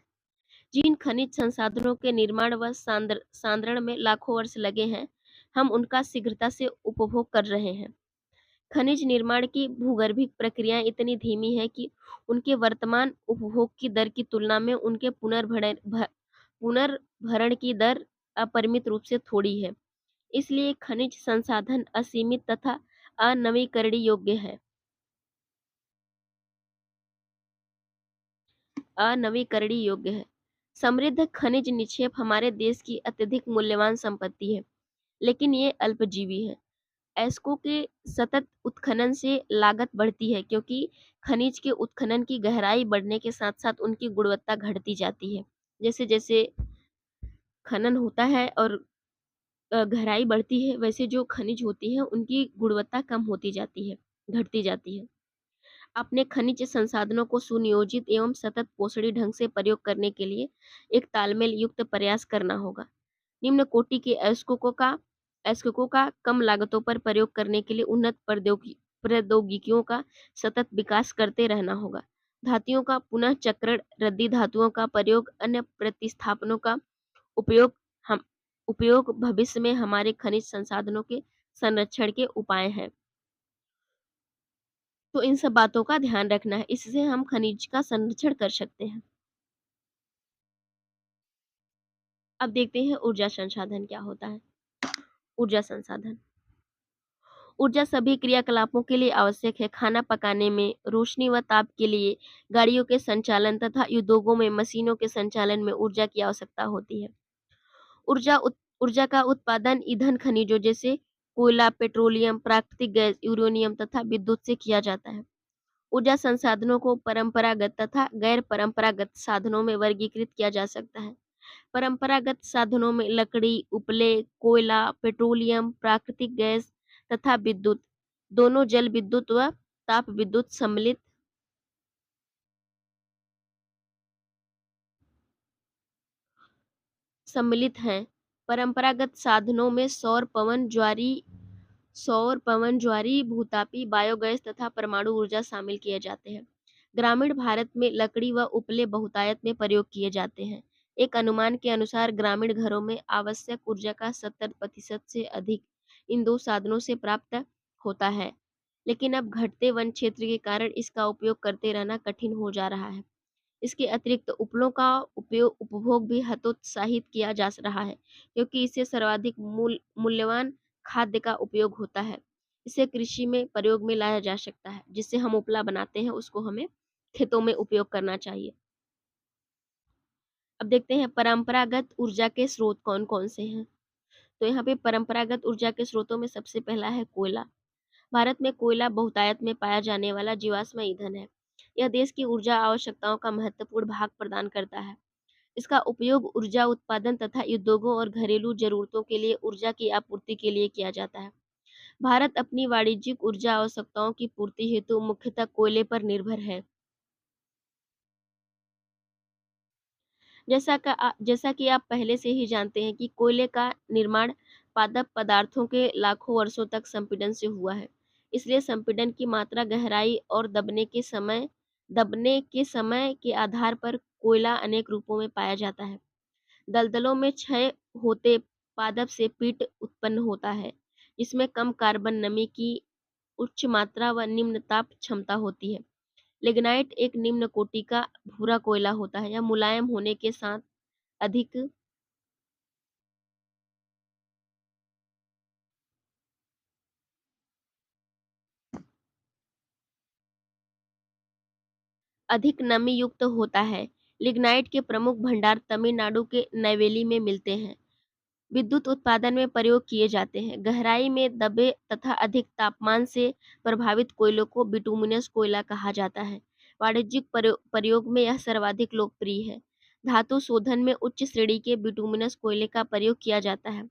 S1: जिन खनिज संसाधनों के निर्माण व सांद्रण में लाखों वर्ष लगे हैं, हम उनका शीघ्रता से उपभोग कर रहे हैं। खनिज निर्माण की भूगर्भिक प्रक्रियाएं इतनी धीमी है कि उनके वर्तमान उपभोग की दर की तुलना में उनके पुनर्भरण की दर अपरिमित रूप से थोड़ी है। इसलिए खनिज संसाधन असीमित तथा अनवीकरणीय योग्य है। अनवीकरणीय योग्य है। समृद्ध खनिज निक्षेप हमारे देश की अत्यधिक मूल्यवान संपत्ति है, लेकिन ये अल्पजीवी है। एस्को के सतत उत्खनन से लागत बढ़ती है, क्योंकि खनिज के उत्खनन की गहराई बढ़ने के साथ साथ उनकी गुणवत्ता घटती जाती है। जैसे जैसे खनन होता है और गहराई बढ़ती है, वैसे जो खनिज होती है उनकी गुणवत्ता कम होती जाती है, घटती जाती है। अपने खनिज संसाधनों को सुनियोजित एवं सतत पोषणी ढंग से प्रयोग करने के लिए एक तालमेल युक्त प्रयास करना होगा। निम्न कोटि के अयस्कों का कम लागतों पर प्रयोग करने के लिए उन्नत प्रौद्योगिकियों का सतत विकास करते रहना होगा। धातुओं का पुनः चक्रण, रद्दी धातुओं का प्रयोग, अन्य प्रतिस्थापनों का उपयोग हम उपयोग भविष्य में हमारे खनिज संसाधनों के संरक्षण के उपाय हैं। तो इन सब बातों का ध्यान रखना है, इससे हम खनिज का संरक्षण कर सकते हैं। अब देखते हैं ऊर्जा संसाधन क्या होता है। ऊर्जा संसाधन, ऊर्जा सभी क्रियाकलापों के लिए आवश्यक है। खाना पकाने में, रोशनी व ताप के लिए, गाड़ियों के संचालन तथा उद्योगों में मशीनों के संचालन में ऊर्जा की आवश्यकता होती है। ऊर्जा का उत्पादन ईंधन खनिजों जैसे कोयला, पेट्रोलियम, प्राकृतिक गैस, यूरेनियम तथा विद्युत से किया जाता है। ऊर्जा संसाधनों को परंपरागत तथा गैर परंपरागत साधनों में वर्गीकृत किया जा सकता है। परंपरागत साधनों में लकड़ी, उपले, कोयला, पेट्रोलियम, प्राकृतिक गैस तथा विद्युत, दोनों जल विद्युत व ताप विद्युत सम्मिलित हैं। परंपरागत साधनों में सौर, पवन, ज्वारी, भूतापी, बायोगैस तथा परमाणु ऊर्जा शामिल किए जाते हैं। ग्रामीण भारत में लकड़ी व उपले बहुतायत में प्रयोग किए जाते हैं। एक अनुमान के अनुसार ग्रामीण घरों में आवश्यक ऊर्जा का 70% से अधिक इन 2 साधनों से प्राप्त होता है। लेकिन अब घटते वन क्षेत्र के कारण इसका उपयोग करते रहना कठिन हो जा रहा है। इसके अतिरिक्त उपलों का उपभोग भी हतोत्साहित किया जा रहा है, क्योंकि इससे सर्वाधिक मूल्यवान खाद्य का उपयोग होता है। इसे कृषि में प्रयोग में लाया जा सकता है। जिससे हम उपला बनाते हैं, उसको हमें खेतों में उपयोग करना चाहिए। अब देखते हैं परंपरागत ऊर्जा के स्रोत कौन-कौन से हैं। तो यहाँ पे परंपरागत ऊर्जा के स्रोतों में सबसे पहला है कोयला। भारत में कोयला बहुतायत में पाया जाने वाला जीवाश्म ईंधन है। यह देश की ऊर्जा आवश्यकताओं का महत्वपूर्ण भाग प्रदान करता है। इसका उपयोग ऊर्जा उत्पादन तथा उद्योगों और घरेलू जरूरतों के लिए ऊर्जा की आपूर्ति के लिए किया जाता है। भारत अपनी वाणिज्यिक ऊर्जा आवश्यकताओं की पूर्ति हेतु मुख्यतः कोयले पर निर्भर है। जैसा कि आप पहले से ही जानते हैं कि कोयले का निर्माण पादप पदार्थों के लाखों वर्षों तक संपीड़न से हुआ है। इसलिए संपीड़न की मात्रा, गहराई और दबने के समय के आधार पर कोयला अनेक रूपों में पाया जाता है। दलदलों में क्षय होते पादप से पीट उत्पन्न होता है, जिसमें कम कार्बन नमी की उच्च मात्रा व निम्न ताप क्षमता होती है। लिग्नाइट एक निम्न कोटि का भूरा कोयला होता है। यह मुलायम होने के साथ अधिक अधिक नमी युक्त होता है। लिग्नाइट के प्रमुख भंडार तमिलनाडु के नैवेली में मिलते हैं। विद्युत उत्पादन में प्रयोग किए जाते हैं। गहराई में दबे तथा अधिक तापमान से प्रभावित कोयलों को बिटुमिनस कोयला कहा जाता है। वाणिज्यिक प्रयोग में यह सर्वाधिक लोकप्रिय है। धातु शोधन में उच्च श्रेणी के बिटुमिनस कोयले का प्रयोग किया जाता है,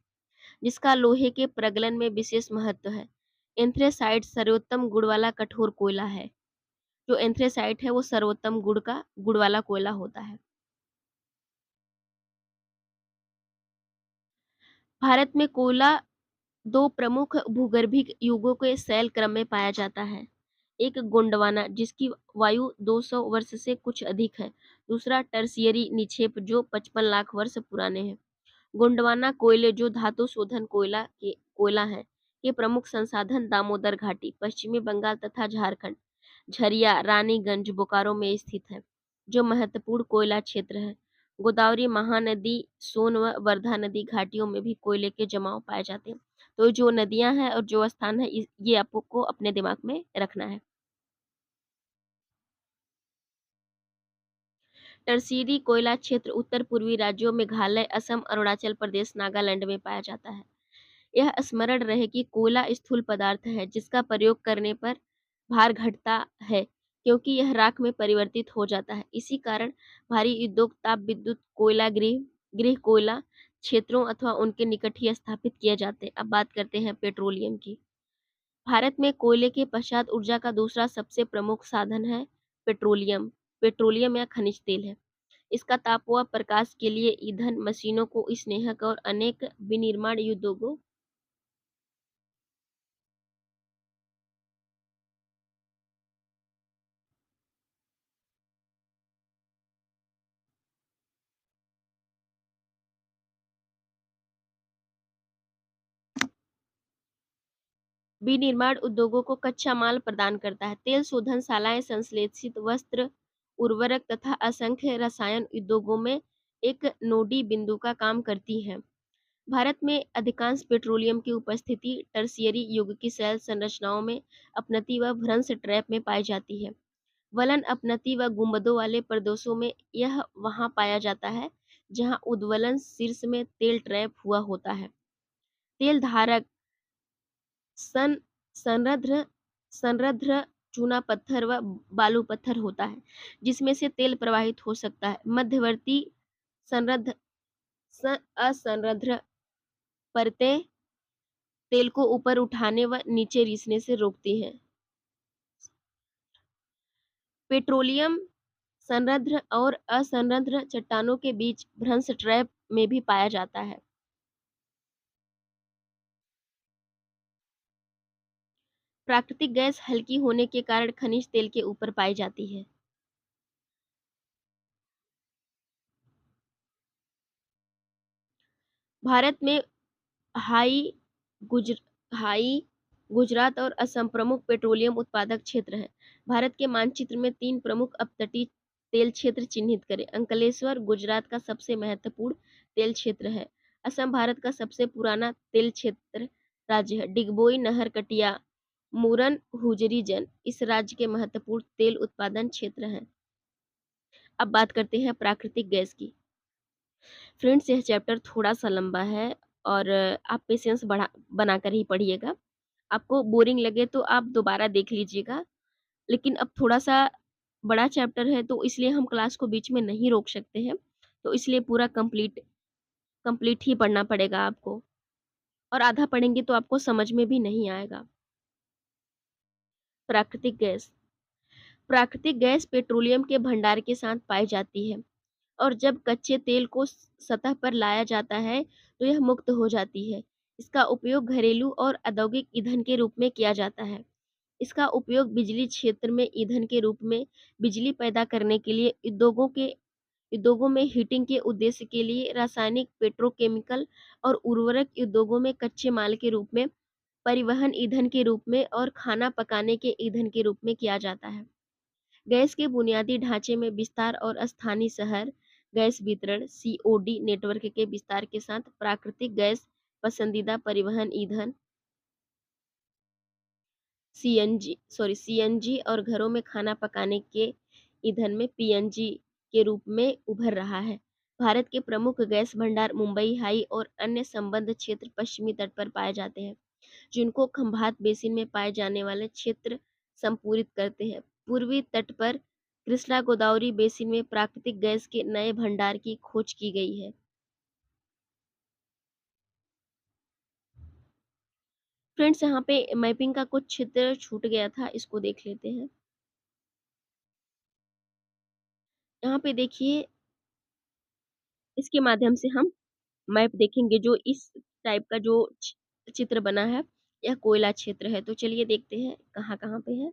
S1: जिसका लोहे के प्रगलन में विशेष महत्व है। एंथ्रेसाइट सर्वोत्तम गुण वाला कठोर कोयला है। जो एंथ्रेसाइट है वो सर्वोत्तम गुण वाला कोयला होता है। भारत में कोयला 2 प्रमुख भूगर्भिक युगों के शैल क्रम में पाया जाता है। एक गोंडवाना, जिसकी वायु 200 वर्ष से कुछ अधिक है। दूसरा टर्शियरी निक्षेप, जो 55 लाख वर्ष पुराने हैं। गोंडवाना कोयले, जो धातु शोधन कोयला है, के प्रमुख संसाधन दामोदर घाटी, पश्चिमी बंगाल तथा झारखंड, झरिया, रानीगंज, बोकारो में स्थित है, जो महत्वपूर्ण कोयला क्षेत्र है। गोदावरी महानदी, सोन व वर्धा नदी घाटियों में भी कोयले के जमाव पाए जाते हैं। तो जो नदियां हैं और जो स्थान है, ये आपको अपने दिमाग में रखना है। टर्सीरी कोयला क्षेत्र उत्तर पूर्वी राज्यों मेघालय, असम, अरुणाचल प्रदेश, नागालैंड में पाया जाता है। यह स्मरण रहे कि कोयला स्थूल पदार्थ है, जिसका प्रयोग करने पर भार घटता है, क्योंकि यह राख में परिवर्तित हो जाता है। इसी कारण भारी उद्योग, ताप विद्युत, कोयला गृह कोयला क्षेत्रों अथवा उनके निकट ही स्थापित किए जाते हैं। अब बात करते हैं पेट्रोलियम की। भारत में कोयले के पश्चात ऊर्जा का दूसरा सबसे प्रमुख साधन है पेट्रोलियम। पेट्रोलियम या खनिज तेल है। इसका ताप व प्रकाश के लिए ईंधन, मशीनों को स्नेहक और अनेक विनिर्माण उद्योगों विनिर्माण उद्योगों को कच्चा माल प्रदान करता है। तेल शोधनशालाएं संश्लेषित वस्त्र, उर्वरक तथा असंख्य रसायन उद्योगों में एक नोडी बिंदु का काम करती हैं। भारत में अधिकांश पेट्रोलियम की उपस्थिति टर्शियरी युग की शैल संरचनाओं में अपनति व भ्रंश ट्रैप में पाई जाती है। वलन, अपनति व गुंबदों वाले प्रदेशों में यह वहां पाया जाता है जहां उद्वलन शीर्ष में तेल ट्रैप हुआ होता है। तेल धारक सन संरद्र संरद्र चूना पत्थर व बालू पत्थर होता है, जिसमें से तेल प्रवाहित हो सकता है। मध्यवर्ती संरद्र असंरद्र परतें तेल को ऊपर उठाने व नीचे रिसने से रोकती हैं। पेट्रोलियम संरद्र और असंरद्र चट्टानों के बीच भ्रंश ट्रैप में भी पाया जाता है। प्राकृतिक गैस हल्की होने के कारण खनिज तेल के ऊपर पाई जाती है। भारत में हाई गुजर हाई, गुजरात और असम प्रमुख पेट्रोलियम उत्पादक क्षेत्र हैं। भारत के मानचित्र में 3 प्रमुख अपतटीय तेल क्षेत्र चिह्नित करें। अंकलेश्वर गुजरात का सबसे महत्वपूर्ण तेल क्षेत्र है। असम भारत का सबसे पुराना तेल क्षेत्र राज्य है। डिगबोई नहर कटिया, मुरन हुजरी जन इस राज्य के महत्वपूर्ण तेल उत्पादन क्षेत्र हैं। अब बात करते हैं प्राकृतिक गैस की। फ्रेंड्स, यह चैप्टर थोड़ा सा लंबा है और आप पेशेंस बढ़ा बनाकर ही पढ़िएगा। आपको बोरिंग लगे तो आप दोबारा देख लीजिएगा, लेकिन अब थोड़ा-सा बड़ा चैप्टर है तो इसलिए हम क्लास को बीच में नहीं रोक सकते हैं, तो इसलिए पूरा कंप्लीट कंप्लीट ही पढ़ना पड़ेगा आपको और आधा पढ़ेंगे तो आपको समझ में भी नहीं आएगा। प्राकृतिक गैस। प्राकृतिक गैस पेट्रोलियम के भंडार के साथ पाई जाती है और जब कच्चे तेल को सतह पर लाया जाता है, तो यह मुक्त हो जाती है। इसका उपयोग घरेलू और औद्योगिक ईंधन के रूप में किया जाता है। इसका उपयोग बिजली क्षेत्र में ईंधन के रूप में बिजली पैदा करने के लिए उद्योगों में हीटिंग के उद्देश्य के लिए रासायनिक पेट्रोकेमिकल और उर्वरक उद्योगों में कच्चे माल के रूप में परिवहन ईंधन के रूप में और खाना पकाने के ईंधन के रूप में किया जाता है। गैस के बुनियादी ढांचे में विस्तार और स्थानीय शहर गैस वितरण सीओडी नेटवर्क के विस्तार के साथ प्राकृतिक गैस पसंदीदा परिवहन ईंधन सीएनजी और घरों में खाना पकाने के ईंधन में पीएनजी के रूप में उभर रहा है। भारत के प्रमुख गैस भंडार मुंबई हाई और अन्य संबद्ध क्षेत्र पश्चिमी तट पर पाए जाते हैं, जिनको खंभात बेसिन में पाए जाने वाले क्षेत्र संपूरित करते हैं। पूर्वी तट पर कृष्णा गोदावरी बेसिन में प्राकृतिक गैस के नए भंडार की खोज की गई है। फ्रेंड्स, यहाँ पे मैपिंग का कुछ क्षेत्र छूट गया था, इसको देख लेते हैं। यहाँ पे देखिए, इसके माध्यम से हम मैप देखेंगे जो इस टाइप का जो चित्र बना है, यह कोयला क्षेत्र है। तो चलिए देखते हैं कहाँ-कहाँ पे है।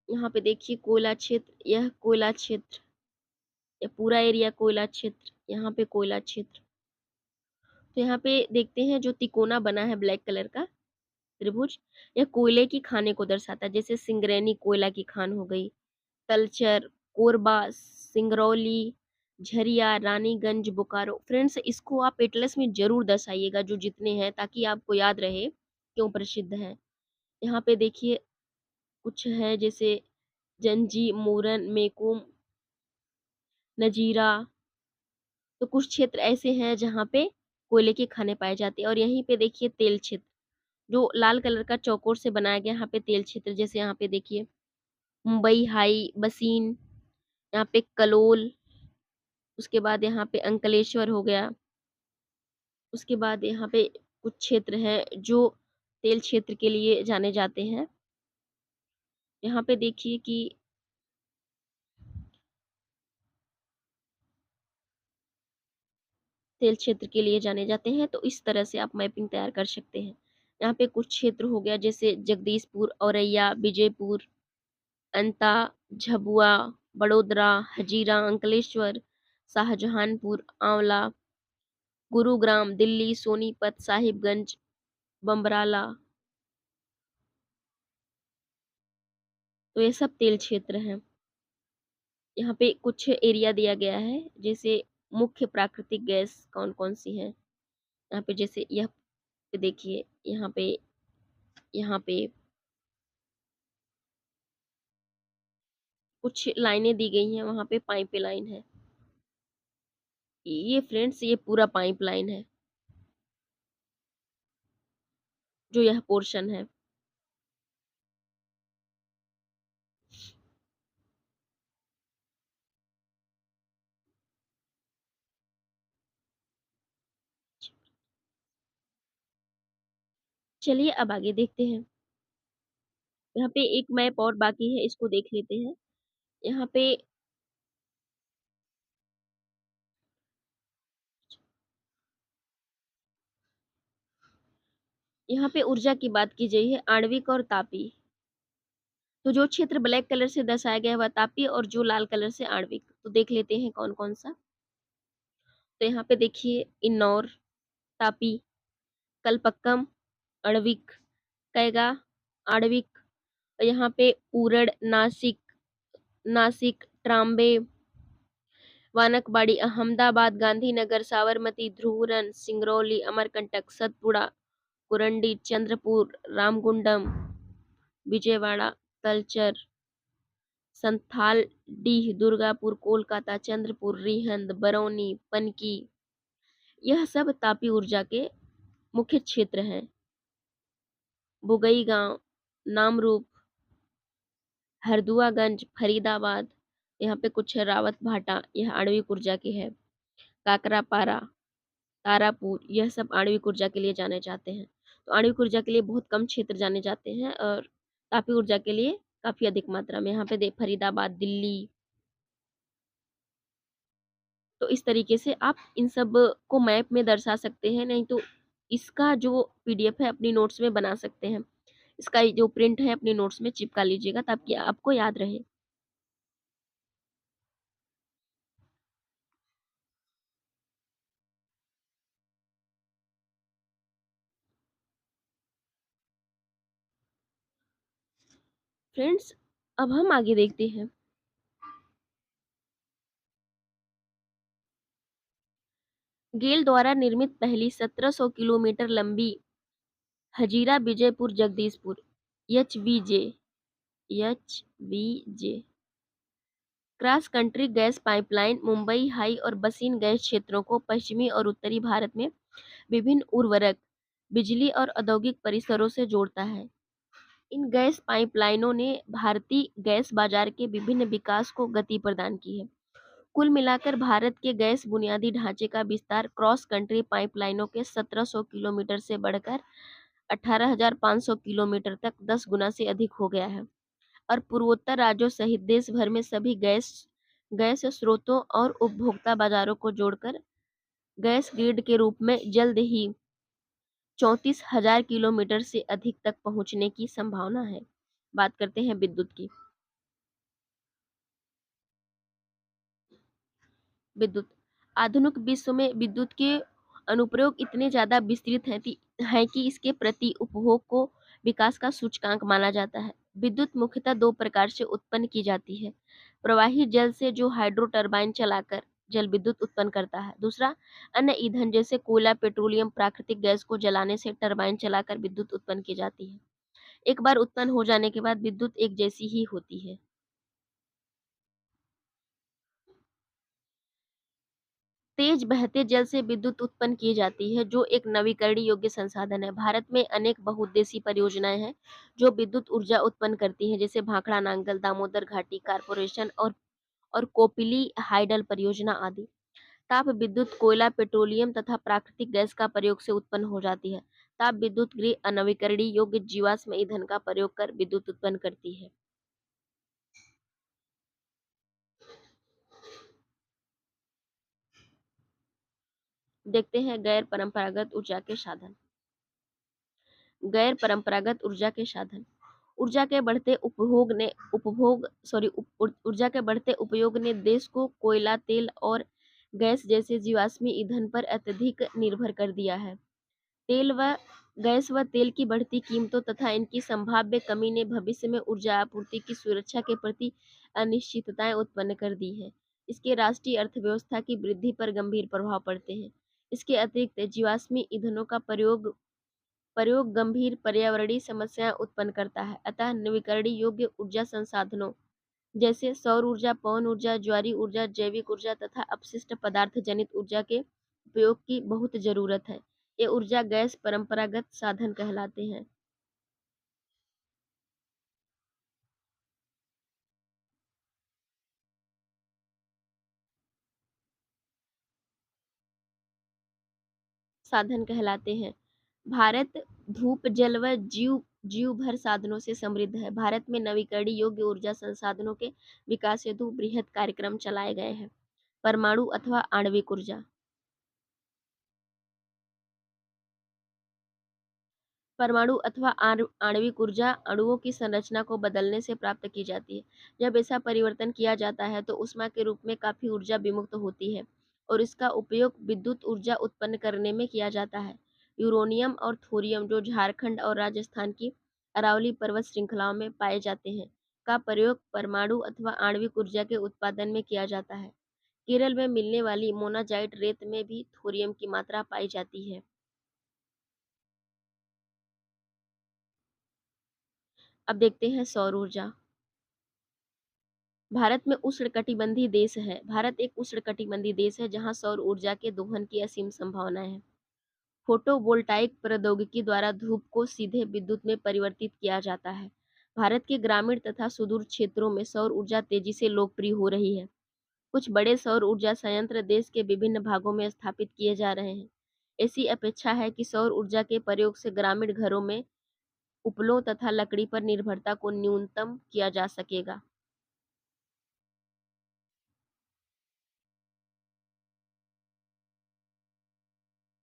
S1: यहाँ पे देखिए कोयला क्षेत्र, यह कोयला क्षेत्र, यह पूरा एरिया कोयला क्षेत्र, यहाँ पे कोयला क्षेत्र। तो यहाँ पे देखते हैं जो तिकोना बना है ब्लैक कलर का त्रिभुज, यह कोयले की खाने को दर्शाता है। जैसे सिंगरैनी कोयला की खान हो गई, तलचर, कोरबा, सिंगरौली, झरिया, रानीगंज, बोकारो। फ्रेंड्स, इसको आप एटलस में जरूर दर्शाइएगा जो जितने हैं, ताकि आपको याद रहे क्यों प्रसिद्ध है। यहाँ पे देखिए कुछ है जैसे जंजी, मूरन, मेकुम, नजीरा। तो कुछ क्षेत्र ऐसे हैं जहाँ पे कोयले के खाने पाए जाते हैं। और यहीं पे देखिए तेल क्षेत्र, जो लाल कलर का चौकोर से बनाया गया, यहाँ पे तेल क्षेत्र। जैसे यहाँ पे देखिए मुंबई हाई, बसीन, यहाँ पे कलोल, उसके बाद यहाँ पे अंकलेश्वर हो गया। उसके बाद यहाँ पे कुछ क्षेत्र हैं जो तेल क्षेत्र के लिए जाने जाते हैं। यहाँ पे देखिए कि तेल क्षेत्र के लिए जाने जाते हैं, तो इस तरह से आप मैपिंग तैयार कर सकते हैं। यहाँ पे कुछ क्षेत्र हो गया जैसे जगदीशपुर, औरैया, विजयपुर, अंता, झबुआ, बड़ोदरा, हजीरा, अंकलेश्वर, शाहजहानपुर, आंवला, गुरुग्राम, दिल्ली, सोनीपत, साहिबगंज, बमराला। तो ये सब तेल क्षेत्र हैं। यहाँ पे कुछ एरिया दिया गया है, जैसे मुख्य प्राकृतिक गैस कौन-कौन सी हैं। यहाँ पे जैसे यह पे देखिए, यहाँ पे कुछ लाइनें दी गई हैं, वहाँ पे पाइपलाइन है। ये फ्रेंड्स, ये पूरा पाइपलाइन है, जो यह पोर्शन है। चलिए अब आगे देखते हैं। यहाँ पे एक मैप और बाकी है, इसको देख लेते हैं। यहाँ पे यहाँ पे ऊर्जा की बात की गई है, आणविक और तापीय। तो जो क्षेत्र ब्लैक कलर से दर्शाया गया है वह तापीय और जो लाल कलर से आणविक। तो देख लेते हैं कौन-कौन सा। तो यहाँ पे देखिए इन्नौर, तापी, कलपक्कम, अण्विक, कैगा, आणविक, यहाँ पे उरड, नासिक, ट्राम्बे, वानकबाड़ी, अहमदाबाद, गांधीनगर, साबरमती, ध्रुवरन, सिंगरौली, अमरकंटक, सतपुड़ा, कुरंडी, चंद्रपुर, रामगुंडम, विजयवाड़ा, तलचर, संथालडीह, दुर्गापुर, कोलकाता, चंद्रपुर, रिहंद, बरौनी, पनकी, यह सब तापी ऊर्जा के मुख्य क्षेत्र हैं। बुगई गांव, नामरूप, हरदुआगंज, फरीदाबाद, यहाँ पे कुछ है रावत भाटा, यह आणविक ऊर्जा की है। काकरापारा, तारापुर, यह सब आणविक ऊर्जा के लिए जाने जाते हैं। तो आणविक ऊर्जा के लिए बहुत कम क्षेत्र जाने जाते हैं और तापी ऊर्जा के लिए काफी अधिक मात्रा में। यहाँ पे फरीदाबाद, दिल्ली। तो इस तरीके से आप इन सब को मैप में दर्शा सकते हैं, नहीं तो इसका जो पीडीएफ है अपनी नोट्स में बना सकते हैं। इसका जो प्रिंट है अपने नोट्स में चिपका लीजिएगा ताकि आपको याद रहे। फ्रेंड्स, अब हम आगे देखते हैं। गेल द्वारा निर्मित पहली 1700 किलोमीटर लंबी Hazira Vijaypur Jagdishpur HVJ HVJ cross country gas pipeline Mumbai high और बसीन गैस क्षेत्रों को पश्चिमी और उत्तरी भारत में विभिन्न उर्वरक, बिजली और औद्योगिक परिसरों से जोड़ता है। इन गैस पाइपलाइनों ने भारतीय गैस बाजार के विभिन्न विकास को गति प्रदान की है। कुल मिलाकर भारत के गैस बुनियादी ढांचे का विस्तार क्रॉस कंट्री पाइपलाइनों के 1700 किलोमीटर से बढ़कर 18,500 किलोमीटर तक 10 गुना से अधिक हो गया है और पूर्वोत्तर राज्यों सहित देश भर में सभी गैस गैस स्रोतों और उपभोक्ता बाजारों को जोड़कर गैस ग्रिड के रूप में जल्द ही 34,000 किलोमीटर से अधिक तक पहुंचने की संभावना है। बात करते हैं विद्युत की। विद्युत आधुनिक विश्व में विद्युत के अनुप्रयोग इतने ज्यादा विस्तृत हैं कि इसके प्रति उपभोग को विकास का सूचकांक माना जाता है। विद्युत मुख्यतः दो प्रकार से उत्पन्न की जाती है। प्रवाही जल से जो हाइड्रो टरबाइन चलाकर जल विद्युत उत्पन्न करता है। दूसरा, अन्य ईंधन जैसे कोयला, पेट्रोलियम, प्राकृतिक गैस को जलाने से टरबाइन चलाकर विद्युत उत्पन्न की जाती है। एक बार उत्पन्न हो जाने के बाद विद्युत एक जैसी ही होती है। तेज बहते जल से विद्युत उत्पन्न की जाती है, जो एक नवीकरणीय योग्य संसाधन है। भारत में अनेक बहुउद्देशीय परियोजनाएं हैं जो विद्युत ऊर्जा उत्पन्न करती हैं, जैसे भाखड़ा नांगल, दामोदर घाटी कॉरपोरेशन और कोपिली हाइडल परियोजना आदि। ताप विद्युत कोयला, पेट्रोलियम तथा प्राकृतिक गैस का प्रयोग से उत्पन्न हो जाती है। ताप विद्युत गृह अनवीकरणीय योग्य जीवाश्म ईंधन का प्रयोग कर विद्युत उत्पन्न करती है। देखते हैं गैर परंपरागत ऊर्जा के साधन। गैर परंपरागत ऊर्जा के साधन। ऊर्जा के बढ़ते उपभोग ने उपभोग सॉरी ऊर्जा के बढ़ते उपयोग ने देश को कोयला, तेल और गैस जैसे जीवाश्मी ईंधन पर अत्यधिक निर्भर कर दिया है। तेल व गैस व तेल की बढ़ती कीमतों तथा इनकी संभाव्य कमी ने भविष्य में ऊर्जा आपूर्ति की सुरक्षा के प्रति अनिश्चितताएं उत्पन्न कर दी है। इसके राष्ट्रीय अर्थव्यवस्था की वृद्धि पर गंभीर प्रभाव पड़ते हैं। इसके अतिरिक्त जीवाश्मी ईंधनों का प्रयोग प्रयोग गंभीर पर्यावरणीय समस्याएं उत्पन्न करता है। अतः नवीकरणीय योग्य ऊर्जा संसाधनों जैसे सौर ऊर्जा, पवन ऊर्जा, ज्वारीय ऊर्जा, जैविक ऊर्जा तथा अपशिष्ट पदार्थ जनित ऊर्जा के उपयोग की बहुत जरूरत है। ये ऊर्जा गैस परंपरागत साधन कहलाते हैं। साधन कहलाते हैं। भारत धूप, जल व जीव भर साधनों से समृद्ध है। भारत में नवीकरणीय योग्य ऊर्जा संसाधनों के विकास हेतु बृहद कार्यक्रम चलाए गए हैं। परमाणु अथवा आणविक ऊर्जा। परमाणु अथवा आणविक ऊर्जा अणुओं की संरचना को बदलने से प्राप्त की जाती है। जब ऐसा परिवर्तन किया जाता है तो ऊष्मा के रूप में काफी ऊर्जा विमुक्त होती है और इसका उपयोग विद्युत ऊर्जा उत्पन्न करने में किया जाता है। यूरोनियम और थोरियम, जो झारखंड और राजस्थान की अरावली पर्वत श्रृंखलाओं में पाए जाते हैं, का प्रयोग परमाणु अथवा आणविक ऊर्जा के उत्पादन में किया जाता है। केरल में मिलने वाली मोनाजाइट रेत में भी थोरियम की मात्रा पाई जाती है। अब देखते हैं सौर ऊर्जा। भारत एक उष्णकटिबंधीय देश है जहां सौर ऊर्जा के दोहन की असीम संभावनाएं हैं। फोटोवोल्टाइक प्रौद्योगिकी द्वारा धूप को सीधे विद्युत में परिवर्तित किया जाता है। भारत के ग्रामीण तथा सुदूर क्षेत्रों में सौर ऊर्जा तेजी से लोकप्रिय हो रही है। कुछ बड़े सौर ऊर्जा संयंत्र देश के विभिन्न भागों में स्थापित किए जा रहे हैं। ऐसी अपेक्षा है कि सौर ऊर्जा के प्रयोग से ग्रामीण घरों में उपलों तथा लकड़ी पर निर्भरता को न्यूनतम किया जा सकेगा।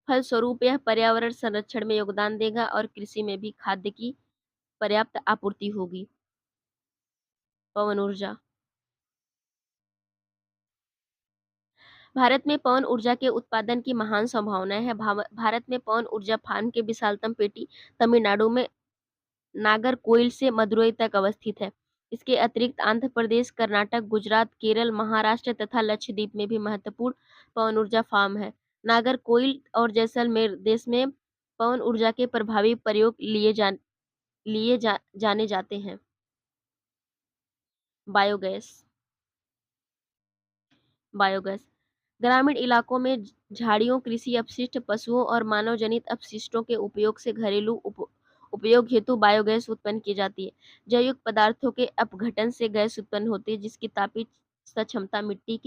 S1: फलस्वरूप यह पर्यावरण संरक्षण में योगदान देगा और कृषि में भी खाद्य की पर्याप्त आपूर्ति होगी। पवन ऊर्जा। भारत में पवन ऊर्जा के उत्पादन की महान संभावनाएं हैं। भारत में पवन ऊर्जा फार्म के विशालतम पेटी तमिलनाडु में नागरकोइल से मदुरई तक अवस्थित है। इसके अतिरिक्त आंध्र प्रदेश, कर्नाटक, गुजरात, केरल, महाराष्ट्र तथा लक्षद्वीप में भी महत्वपूर्ण पवन ऊर्जा फार्म है। नागरकोइल और जैसलमेर देश में पवन ऊर्जा के प्रभावी प्रयोग जाने जाते हैं। बायोगैस। बायोगैस ग्रामीण इलाकों में झाड़ियों, कृषि अपशिष्ट, पशुओं और मानव जनित अपशिष्टों के उपयोग से घरेलू उपयोग हेतु बायोगैस उत्पन्न की जाती है। जैविक पदार्थों के अपघटन से गैस उत्पन्न होती है जिसकी तापीय क्षमता मिट्टी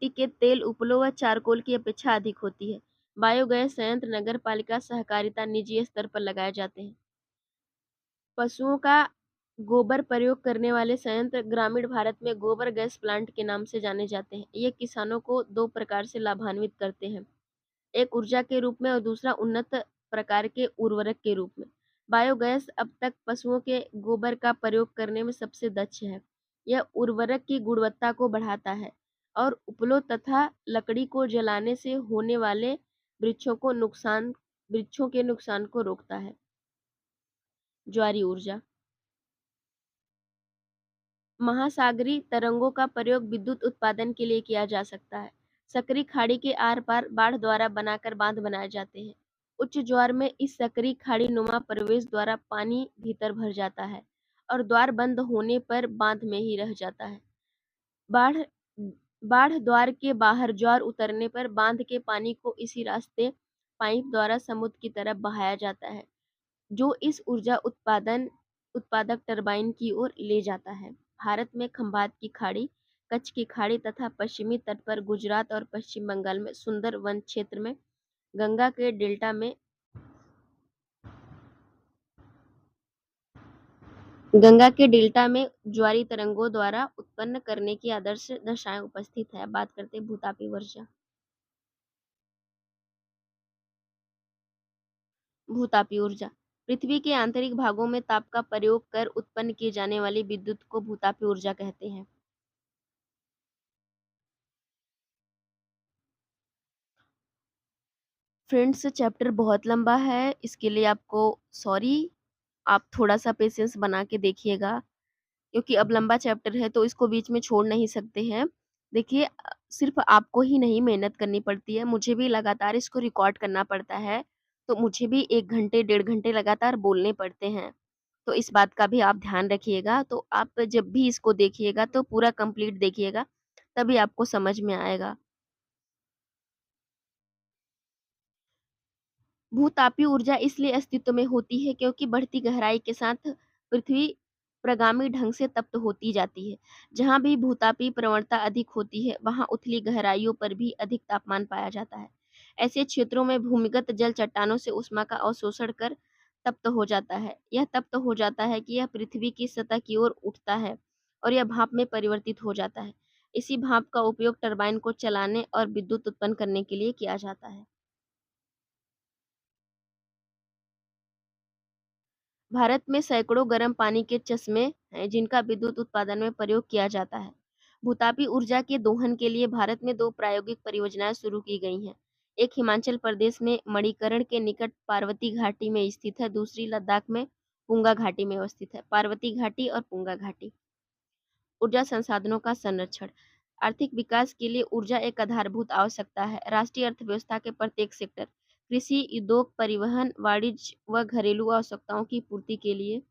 S1: के तेल, उपलों व चारकोल की अपेक्षा अधिक होती है। बायोगैस संयंत्र नगर पालिका, सहकारिता, निजी स्तर पर लगाए जाते हैं। पशुओं का गोबर प्रयोग करने वाले संयंत्र ग्रामीण भारत में गोबर गैस प्लांट के नाम से जाने जाते हैं। ये किसानों को दो प्रकार से लाभान्वित करते हैं, एक ऊर्जा के रूप में और दूसरा उन्नत प्रकार के उर्वरक के रूप में। बायोगैस अब तक पशुओं के गोबर का प्रयोग करने में सबसे दक्ष है। यह उर्वरक की गुणवत्ता को बढ़ाता है और उपलों तथा लकड़ी को जलाने से होने वाले वृक्षों के नुकसान को रोकता है। ज्वारीय ऊर्जा। महासागरीय तरंगों का प्रयोग विद्युत उत्पादन के लिए किया जा सकता है। सकरी खाड़ी के आर पार बाढ़ द्वारा बनाकर बांध बनाए जाते हैं। उच्च ज्वार में इस सकरी खाड़ी नुमा प्रवेश द्वारा पानी भीतर भर जाता है और द्वार बंद होने पर बांध में ही रह जाता है। बाढ़ बाढ़ द्वार के बाहर ज्वार उतरने पर बांध के पानी को इसी रास्ते पाइप द्वारा समुद्र की तरफ बहाया जाता है, जो इस ऊर्जा उत्पादक टरबाइन की ओर ले जाता है। भारत में खंभात की खाड़ी, कच्छ की खाड़ी तथा पश्चिमी तट पर गुजरात और पश्चिम बंगाल में सुंदर वन क्षेत्र में गंगा के डेल्टा में ज्वारीय तरंगों द्वारा उत्पन्न करने की आदर्श दशाएं उपस्थित है। बात करते हैं भूतापी वर्षा। भूतापी ऊर्जा पृथ्वी के आंतरिक भागों में ताप का प्रयोग कर उत्पन्न की जाने वाली विद्युत को भूतापी ऊर्जा कहते हैं। फ्रेंड्स, चैप्टर बहुत लंबा है, इसके लिए आपको सॉरी। आप थोड़ा सा पेशेंस बना के देखिएगा, क्योंकि अब लंबा चैप्टर है तो इसको बीच में छोड़ नहीं सकते हैं। देखिए, सिर्फ आपको ही नहीं मेहनत करनी पड़ती है, मुझे भी लगातार इसको रिकॉर्ड करना पड़ता है। तो मुझे भी 1 घंटे 1.5 घंटे लगातार बोलने पड़ते हैं। तो इस बात का भी आप ध्यान रखिएगा। तो आप जब भी इसको देखिएगा तो पूरा कंप्लीट देखिएगा, तभी आपको समझ में आएगा। भूतापीय ऊर्जा इसलिए अस्तित्व में होती है क्योंकि बढ़ती गहराई के साथ पृथ्वी प्रगामी ढंग से तप्त होती जाती है। जहाँ भी भूतापीय प्रवणता अधिक होती है, वहाँ उथली गहराइयों पर भी अधिक तापमान पाया जाता है। ऐसे क्षेत्रों में भूमिगत जल चट्टानों से ऊष्मा का अवशोषण कर तप्त हो जाता है। यह तप्त हो जाता है कि यह पृथ्वी की सतह की ओर उठता है और यह भाप में परिवर्तित हो जाता है। इसी भाप का उपयोग टरबाइन को चलाने और विद्युत उत्पन्न करने के लिए किया जाता है। भारत में सैकड़ों गर्म पानी के चश्मे हैं जिनका विद्युत उत्पादन में प्रयोग किया जाता है। भूतापी ऊर्जा के दोहन के लिए भारत में 2 प्रायोगिक परियोजनाएं शुरू की गई हैं। एक हिमाचल प्रदेश में मणिकर्ण के निकट पार्वती घाटी में स्थित है, दूसरी लद्दाख में पुंगा घाटी में अवस्थित है। पार्वती घाटी और पुंगा घाटी। ऊर्जा संसाधनों का संरक्षण। आर्थिक विकास के लिए ऊर्जा एक आधारभूत आवश्यकता है। राष्ट्रीय अर्थव्यवस्था के प्रत्येक सेक्टर, कृषि, उद्योग, परिवहन, वाणिज्य व घरेलू आवश्यकताओं की पूर्ति के लिए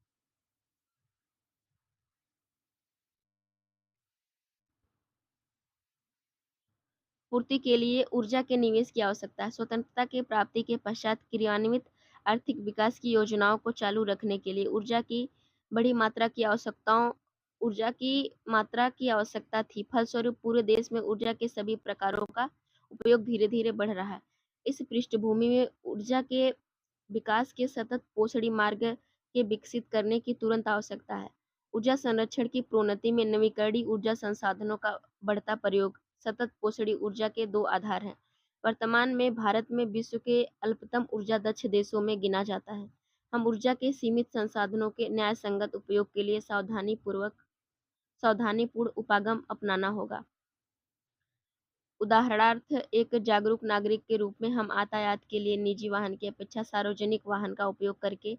S1: ऊर्जा के निवेश की आवश्यकता है। स्वतंत्रता की प्राप्ति के पश्चात क्रियान्वित आर्थिक विकास की योजनाओं को चालू रखने के लिए बड़ी मात्रा की आवश्यकताओं ऊर्जा की मात्रा की आवश्यकता थी। फलस्वरूप पूरे देश में ऊर्जा के सभी प्रकारों का उपयोग धीरे-धीरे बढ़ रहा है। इस पृष्ठभूमि में ऊर्जा के विकास के सतत पोषणी मार्ग के विकसित करने की तुरंत आवश्यकता है। ऊर्जा संरक्षण की प्रोन्नति में नवीकरणीय ऊर्जा संसाधनों का बढ़ता प्रयोग सतत पोषणी ऊर्जा के 2 आधार हैं। वर्तमान में भारत में विश्व के अल्पतम ऊर्जा दक्ष देशों में गिना जाता है। हम ऊर्जा के सीमित संसाधनों के न्यायसंगत उपयोग के लिए सावधानीपूर्ण उपागम अपनाना होगा। उदाहरणार्थ, एक जागरूक नागरिक के रूप में हम यातायात के लिए निजी वाहन की अपेक्षा सार्वजनिक वाहन का उपयोग करके,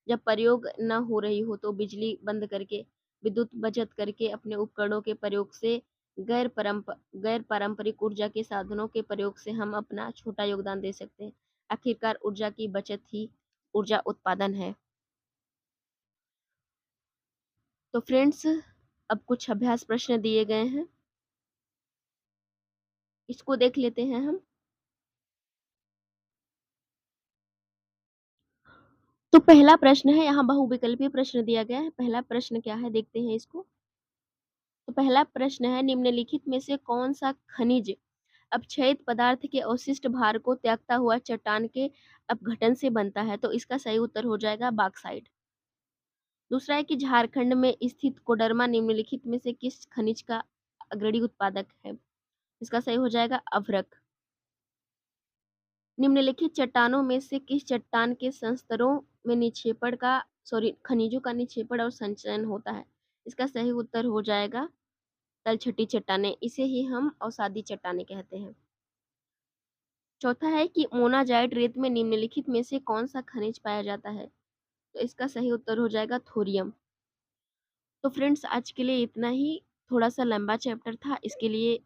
S1: जब प्रयोग न हो रही हो तो बिजली बंद करके, विद्युत बचत करके, अपने उपकरणों के प्रयोग से गैर पारंपरिक ऊर्जा के साधनों के प्रयोग से हम अपना छोटा योगदान दे सकते हैं। आखिरकार ऊर्जा की बचत ही ऊर्जा उत्पादन है। तो फ्रेंड्स, अब कुछ अभ्यास प्रश्न दिए गए हैं, इसको देख लेते हैं हम। तो पहला प्रश्न है, यहाँ बहुविकल्पीय प्रश्न दिया गया है। पहला प्रश्न क्या है, देखते हैं इसको। तो पहला प्रश्न है, निम्नलिखित में से कौन सा खनिज अपक्षयित पदार्थ के अवशिष्ट भार को त्यागता हुआ चट्टान के अपघटन से बनता है? तो इसका सही उत्तर हो जाएगा बॉक्साइट। दूसरा है कि झारखंड में स्थित कोडरमा निम्नलिखित में से किस खनिज का अग्रणी उत्पादक है? इसका सही हो जाएगा अभ्रक। निम्नलिखित चट्टानों में से किस चट्टान के संस्तरों में खनिजों का निक्षेपण और संचयन होता है? इसका सही उत्तर हो जाएगा तलछटी चट्टानें। इसे ही हम अवसादी चट्टानें कहते हैं। चौथा है कि मोनाजाइट रेत में निम्नलिखित में से कौन सा खनिज पाया जाता है? तो इसका सही उत्तर हो जाएगा थोरियम। तो फ्रेंड्स, आज के लिए इतना ही। थोड़ा सा लंबा चैप्टर था, इसके लिए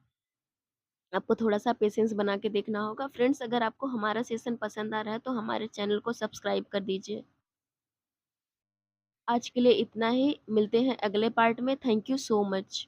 S1: आपको थोड़ा सा पेशेंस बना के देखना होगा। फ्रेंड्स, अगर आपको हमारा सेशन पसंद आ रहा है तो हमारे चैनल को सब्सक्राइब कर दीजिए। आज के लिए इतना ही, मिलते हैं अगले पार्ट में। Thank you so much.